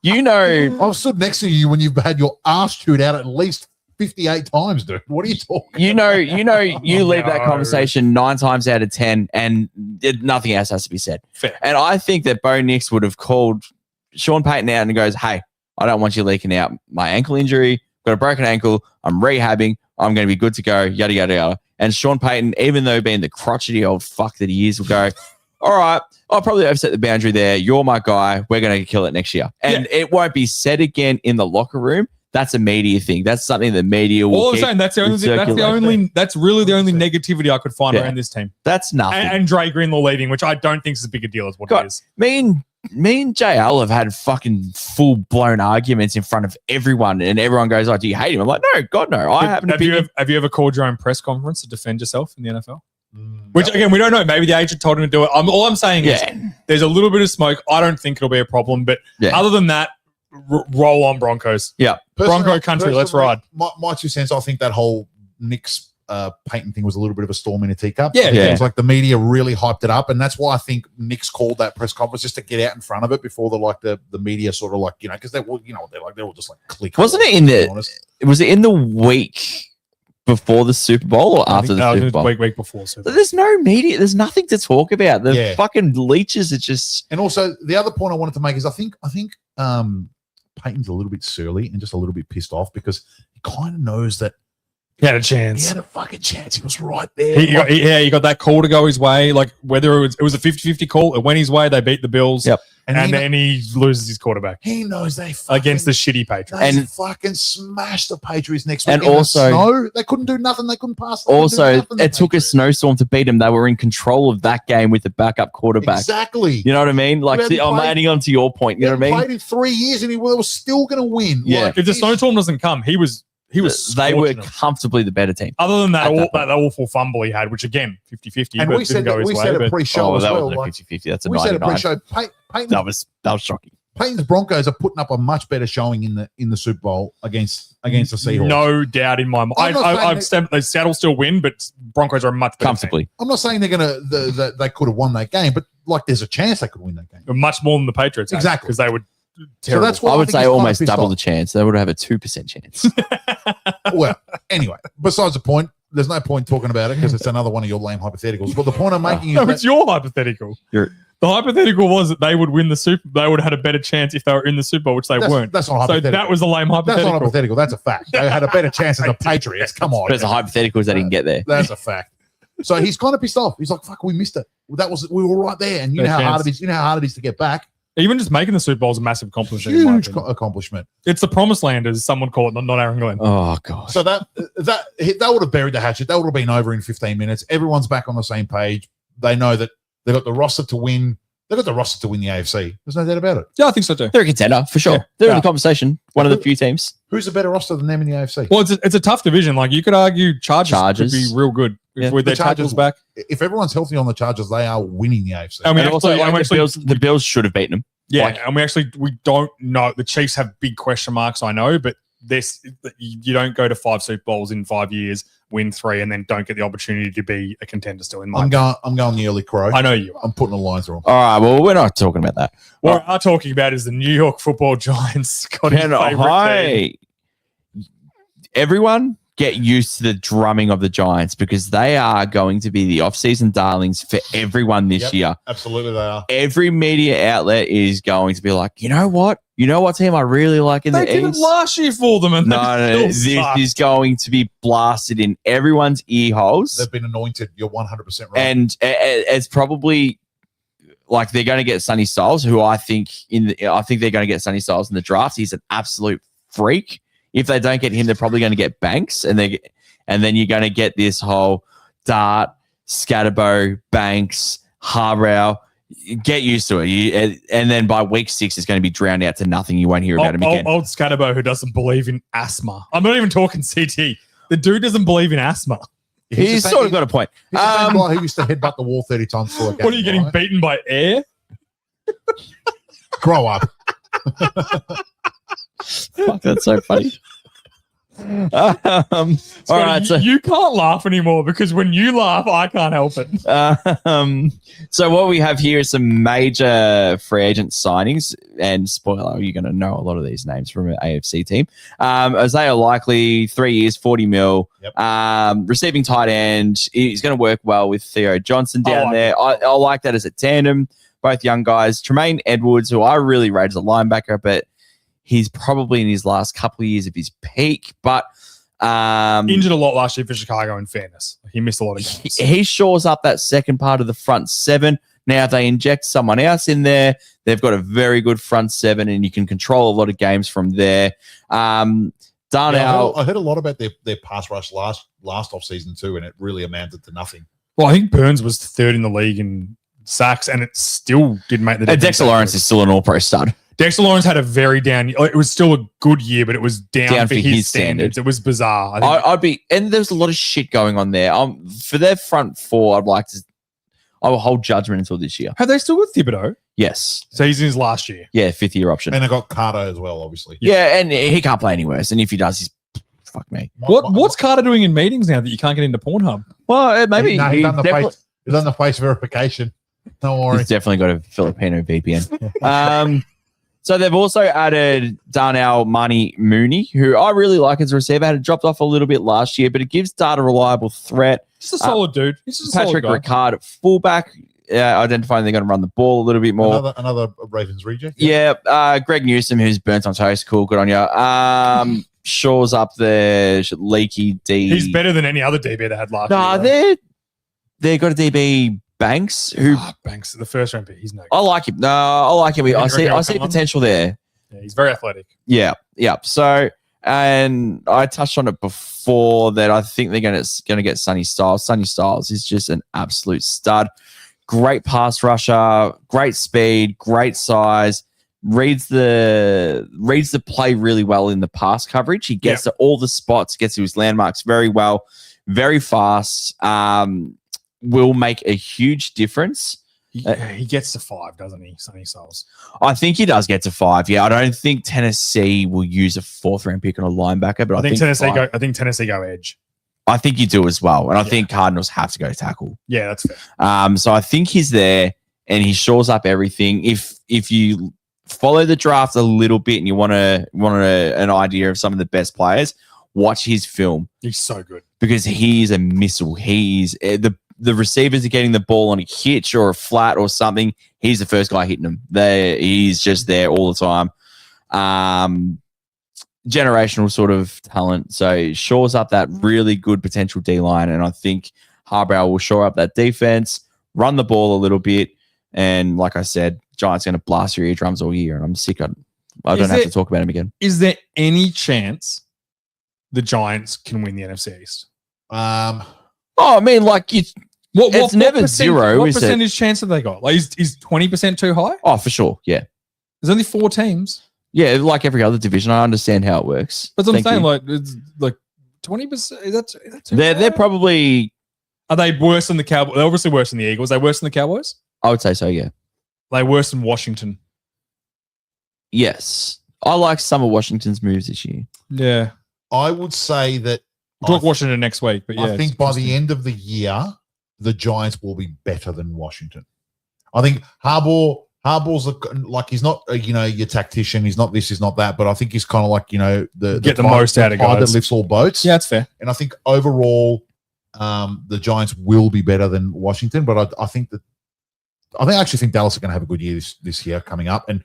you know I've stood next to you when you've had your ass chewed out at least 58 times, dude. What are you talking you leave that conversation 9 times out of 10 and nothing else has to be said. Fair. And I think that Bo Nix would have called Sean Payton out and goes, hey, I don't want you leaking out my ankle injury. Got a broken ankle. I'm rehabbing. I'm going to be good to go. Yada, yada, yada. And Sean Payton, even though being the crotchety old fuck that he is, will go, all right, I'll probably overset the boundary there. You're my guy. We're going to kill it next year. And it won't be said again in the locker room. That's a media thing. That's something the media will All I'm saying, that's really the only negativity I could find around this team. That's nothing. And Dre Greenlaw leaving, which I don't think is as big a deal as what it is. Me and JL have had fucking full blown arguments in front of everyone, and everyone goes, "Oh, do you hate him?" I'm like, "No, God, no." Have you ever called your own press conference to defend yourself in the NFL? Which again, we don't know. Maybe the agent told him to do it. All I'm saying is there's a little bit of smoke. I don't think it'll be a problem, but other than that, roll on Broncos. Yeah, Bronco country. Let's ride. My 2 cents. I think that whole Knicks Peyton thing was a little bit of a storm in a teacup. Yeah. It was like the media really hyped it up, and that's why I think Knicks called that press conference just to get out in front of it before the media sort of like, because they were, they're all just like click. Wasn't it was it in the week before the Super Bowl or after the Super Bowl? Week before. There's no media. There's nothing to talk about. The fucking leeches are just. And also the other point I wanted to make is I think Peyton's a little bit surly and just a little bit pissed off because he kind of knows that he had a chance. He had a fucking chance. He was right there. He got that call to go his way. Like whether it was a 50-50 call, it went his way. They beat the Bills. Yep. And then he loses his quarterback. He knows they against the shitty Patriots. And fucking smashed the Patriots next week. And also, they couldn't do nothing. They couldn't pass. Also, it took a snowstorm to beat them. They were in control of that game with the backup quarterback. Exactly. You know what I mean? Like, I'm adding on to your point. You know what I mean? Played in 3 years and he was still going to win. Yeah. Like, if the snowstorm doesn't come, he was. They were comfortably the better team. Other than that awful fumble he had, which again, 50-50. And we said it pre-show as well. That wasn't 50-50. That's a 99. We said it pre-show. Peyton, that was shocking. Peyton's Broncos are putting up a much better showing in the Super Bowl against the Seahawks. No doubt in my mind. Seattle still win, but Broncos are much better comfortably. Team. I'm not saying they're gonna. They could have won that game, but like there's a chance they could win that game. Much more than the Patriots, exactly, because they would. So that's why I would say almost double the chance. They would have a 2% chance. Well, anyway, besides the point, there's no point talking about it because it's another one of your lame hypotheticals. But the point I'm making is it's your hypothetical. The hypothetical was that they would win the Super. They would have had a better chance if they were in the Super Bowl, which they weren't. That's not hypothetical. So that was a lame hypothetical. That's not hypothetical. That's a fact. They had a better chance than the Patriots. Come on. But it's a hypothetical they didn't get there. That's a fact. So he's kind of pissed off. He's like, "Fuck, we missed it. We were right there, and you know how hard it is. You know how hard it is to get back." Even just making the Super Bowl is a massive accomplishment. Huge accomplishment. It's the promised land, as someone call it, not Aaron Glenn. Oh, God. So that would have buried the hatchet. That would have been over in 15 minutes. Everyone's back on the same page. They know that they've got the roster to win. They've got the roster to win the AFC. There's no doubt about it. Yeah, I think so too. They're a contender, for sure. Yeah. They're in the conversation. One of the few teams. Who's a better roster than them in the AFC? Well, it's a tough division. Like, you could argue Chargers could be real good with their tackles back. If everyone's healthy on the Chargers, they are winning the AFC. And the Bills should have beaten them. Yeah, and we don't know. The Chiefs have big question marks, I know, but you don't go to 5 Super Bowls in 5 years, win 3, and then don't get the opportunity to be a contender still in my opinion. I'm going the early crow. I know you are. I'm putting a line through them. All right, well, we're not talking about that. What we are talking about is the New York Football Giants. Everyone, get used to the drumming of the Giants because they are going to be the off-season darlings for everyone this year. Absolutely, they are. Every media outlet is going to be like, you know what team I really like in the East? They did it last year for them, and no, this is going to be blasted in everyone's ear holes. They've been anointed. You're 100% right. And it's probably like they're going to get Sonny Styles, who I think they're going to get Sonny Styles in the draft. He's an absolute freak. If they don't get him, they're probably going to get Banks, and then you're going to get this whole Dart, Scatterbo, Banks, Harbrow. Get used to it. And then by week 6, it's going to be drowned out to nothing. You won't hear about him again. Old Scatterbo who doesn't believe in asthma. I'm not even talking CT. The dude doesn't believe in asthma. He's sort of got a point. He's the same guy who used to headbutt the wall 30 times for a game. What are you getting beaten by air? Grow up. Fuck, that's so funny. All right, so you can't laugh anymore because when you laugh, I can't help it. So what we have here is some major free agent signings, and spoiler, you're going to know a lot of these names from an AFC team. Isaiah Likely, 3 years, 40 mil. Yep. Receiving tight end. He's going to work well with Theo Johnson down there. I like that as a tandem. Both young guys. Tremaine Edwards, who I really rate as a linebacker, but he's probably in his last couple of years of his peak, but injured a lot last year for Chicago, in fairness. He missed a lot of games. He shores up that second part of the front seven. Now, if they inject someone else in there, they've got a very good front seven, and you can control a lot of games from there. Darnell. I heard a lot about their pass rush last offseason too, and it really amounted to nothing. Well, I think Burns was third in the league in sacks, and it still didn't make the difference. Dexter Lawrence is still an all-pro stud. Dexter Lawrence had a very down. It was still a good year, but it was down for his standards. It was bizarre. And there's a lot of shit going on there. For their front four, I will hold judgment until this year. Have they still got Thibodeau? Yes. So he's in his last year. Yeah, 5th-year option. And they got Carter as well, obviously. Yeah, and he can't play any worse. And if he does, he's fuck me. What's Carter doing in meetings now that you can't get into Pornhub? Well, maybe he's done the face verification. Don't worry. He's definitely got a Filipino VPN. So they've also added Darnell Mooney, who I really like as a receiver. Had dropped off a little bit last year, but it gives Dart a reliable threat. Just a solid dude. He's just Patrick Ricard at fullback, identifying they're going to run the ball a little bit more. Another Ravens reject. Yeah. Greg Newsom, who's burnt on toast. Cool, good on you. Shores up the leaky D. He's better than any other DB they had last year. No, they've got a DB Banks, who Banks, the first round pick. He's no good. I like him. No, I like him. I see potential there. Yeah, he's very athletic. Yeah. So, and I touched on it before that I think they're going to get Sonny Styles. Sonny Styles is just an absolute stud. Great pass rusher, great speed, great size. Reads the play really well in the pass coverage. He gets to all the spots, gets to his landmarks very well, very fast. Will make a huge difference. He gets to 5, doesn't he, Sonny Styles? I think he does get to 5. Yeah, I don't think Tennessee will use a 4th-round pick on a linebacker, but I think Tennessee go edge. I think you do as well, and I think Cardinals have to go tackle. Yeah, that's fair. So I think he's there, and he shores up everything. If you follow the draft a little bit and you want an idea of some of the best players, watch his film. He's so good because he's a missile. He's the receivers are getting the ball on a hitch or a flat or something. He's the first guy hitting them. He's just there all the time. Generational sort of talent. So he shores up that really good potential D-line. And I think Harbrow will shore up that defense, run the ball a little bit. And like I said, Giants going to blast your eardrums all year. And I'm sick of it. I don't have to talk about him again. Is there any chance the Giants can win the NFC East? I mean, like it's never zero. What percentage chance have they got? Like, is 20% too high? Oh, for sure. Yeah. There's only 4 teams. Yeah, like every other division. I understand how it works. But I'm saying, like, it's like 20%. Is that too high? They're probably. Are they worse than the Cowboys? They're obviously worse than the Eagles. Are they worse than the Cowboys? I would say so. Yeah. Are they worse than Washington? Yes, I like some of Washington's moves this year. Yeah, I would say that. We'll talk Washington next week, but yeah, I think by the end of the year, the Giants will be better than Washington. I think Harbaugh Harbaugh's like he's not your tactician. He's not this. He's not that. But I think he's kind of like get the most out of guys guys that lifts all boats. Yeah, that's fair. And I think overall, the Giants will be better than Washington. But I actually think Dallas are going to have a good year this year coming up. And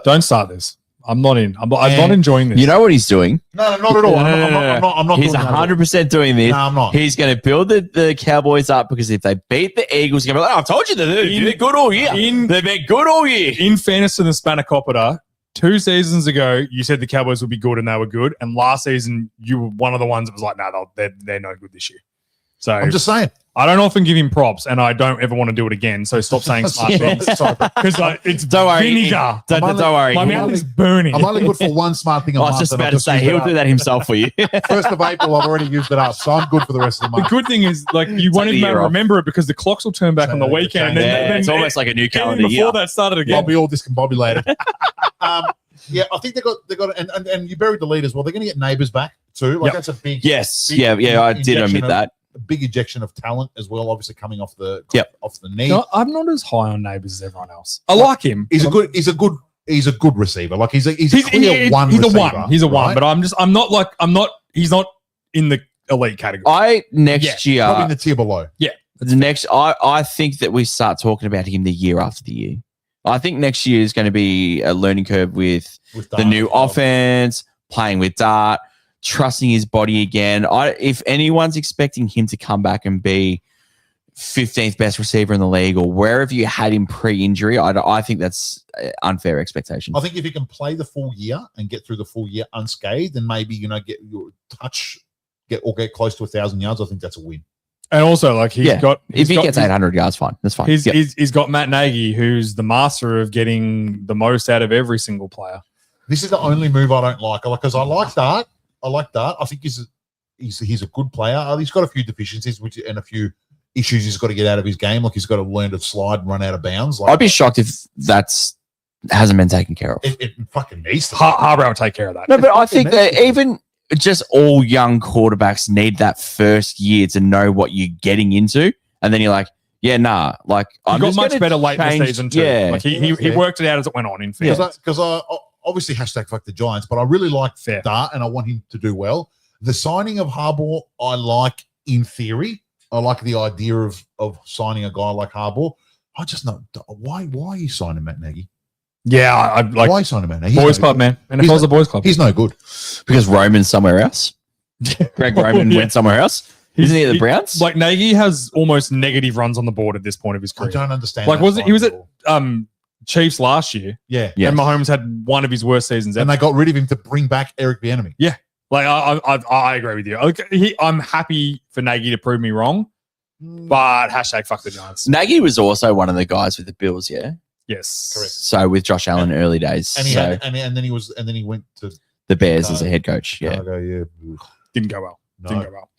don't start this. I'm not in. I'm not enjoying this. You know what he's doing? No, not at all. I'm not. He's 100% doing this. No, I'm not. He's going to build the Cowboys up because if they beat the Eagles, he's going to be like, I've told you they're good all year. They've been good all year. In fairness to the Spanakopita, 2 seasons ago, you said the Cowboys would be good and they were good. And last season, you were one of the ones that was like, no, they're no good this year. So I'm just saying. I don't often give him props, and I don't ever want to do it again. So stop saying smart things. Because it's vinegar. Don't worry. My mouth is burning. I'm only good for one smart thing a I was month. just about to say, he'll do that himself for you. 1st of April, I've already used it up, so I'm good for the rest of the month. The good thing is, like, you won't even remember it because the clocks will turn back on the weekend. And then it's almost like a new calendar year. Before that started again. I'll be all discombobulated. Yeah, I think they got and you buried the lead as well. They're going to get Neighbours back too. Like that's a big I did admit that. A big ejection of talent as well, obviously coming off the knee. No, I'm not as high on Neighbours as everyone else. I like him. He's a good receiver. Like he's a one. He's receiver, a one. He's a one. But he's not in the elite category. Next year probably in the tier below. Yeah. I think that we start talking about him the year after the year. I think next year is going to be a learning curve with the new offense, playing with Dart, trusting his body again. If anyone's expecting him to come back and be 15th best receiver in the league or wherever you had him pre-injury, I think that's unfair expectation. I think if he can play the full year and get through the full year unscathed and maybe, get your touch, get close to 1,000 yards, I think that's a win. And also, like, if he gets 800 yards, fine. That's fine. He's got Matt Nagy, who's the master of getting the most out of every single player. This is the only move I don't like. Because I like Dart. I think he's a good player. He's got a few deficiencies and a few issues he's got to get out of his game. Like he's got to learn to slide and run out of bounds. Like, I'd be shocked if hasn't been taken care of. It fucking needs to. Harbaugh will take care of that. No, but I think that even just all young quarterbacks need that first year to know what you're getting into, and then you're like, like he got much better late in the season too. Yeah, like he worked it out as it went on. In fact, because I obviously #fuck the Giants, but I really like Dart and I want him to do well. The signing of Harbaugh, I like in theory. I like the idea of signing a guy like Harbaugh. I just know why are you signing Matt Nagy? Yeah, I like why sign him, man? Boys club, man. NFL's a boys club. He's no good because Roman's somewhere else. Greg Roman went somewhere else. Isn't he at the Browns? Like Nagy has almost negative runs on the board at this point of his career. I don't understand. Like, he was at Chiefs last year? Yeah. And Mahomes had one of his worst seasons ever. And they got rid of him to bring back Eric Bieniemy. Yeah. Like I agree with you. I'm happy for Nagy to prove me wrong, but #fuck the Giants. Nagy was also one of the guys with the Bills, yeah. Yes, correct. So with Josh Allen early days, and he went to the Bears as a head coach. Yeah, didn't go well.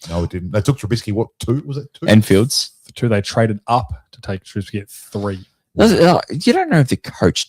No, it didn't. They took Trubisky. What, 2? Was it 2? And Fields. The 2 they traded up to take Trubisky at 3. You don't know if the coach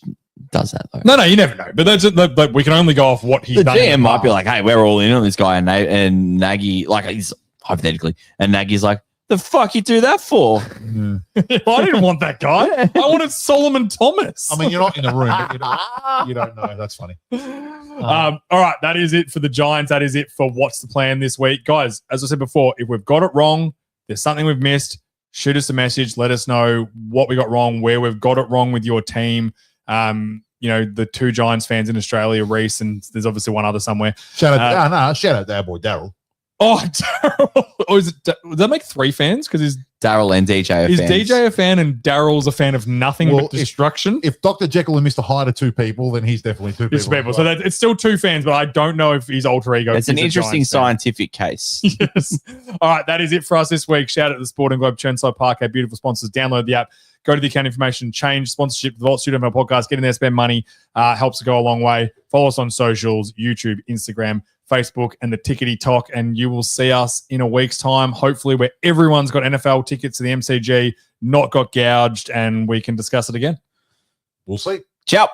does that though. No, you never know. But that's we can only go off what he's done. The GM might be like, "Hey, we're all in on this guy," and Nagy, like he's hypothetically, and Nagy's like, "The fuck you do that for?" I didn't want that guy. I wanted Solomon Thomas. I mean, you're not in the room, but you don't know. That's funny. All right, that is it for the Giants. That is it for what's the plan this week, guys. As I said before, if we've got it wrong, there's something we've missed. Shoot us a message. Let us know what we got wrong, where we've got it wrong with your team. The 2 Giants fans in Australia, Reese, and there's obviously one other somewhere. Shout out to our boy Daryl. Oh, Daryl. Or does that make 3 fans? Because is Daryl and DJ is fans. DJ a fan and Daryl's a fan of nothing but destruction? If Dr. Jekyll and Mr. Hyde are 2 people, then he's definitely 2 people. So it's still 2 fans, but I don't know if his alter ego. It's an interesting scientific case. Yes. All right, that is it for us this week. Shout out to the Sporting Globe, Churnside Park, our beautiful sponsors. Download the app. Go to the account information, change sponsorship, the Vault Studio Podcast, get in there, spend money, helps to go a long way. Follow us on socials, YouTube, Instagram, Facebook, and the Tickety Talk, and you will see us in a week's time, hopefully where everyone's got NFL tickets to the MCG, not got gouged, and we can discuss it again. We'll see. Ciao.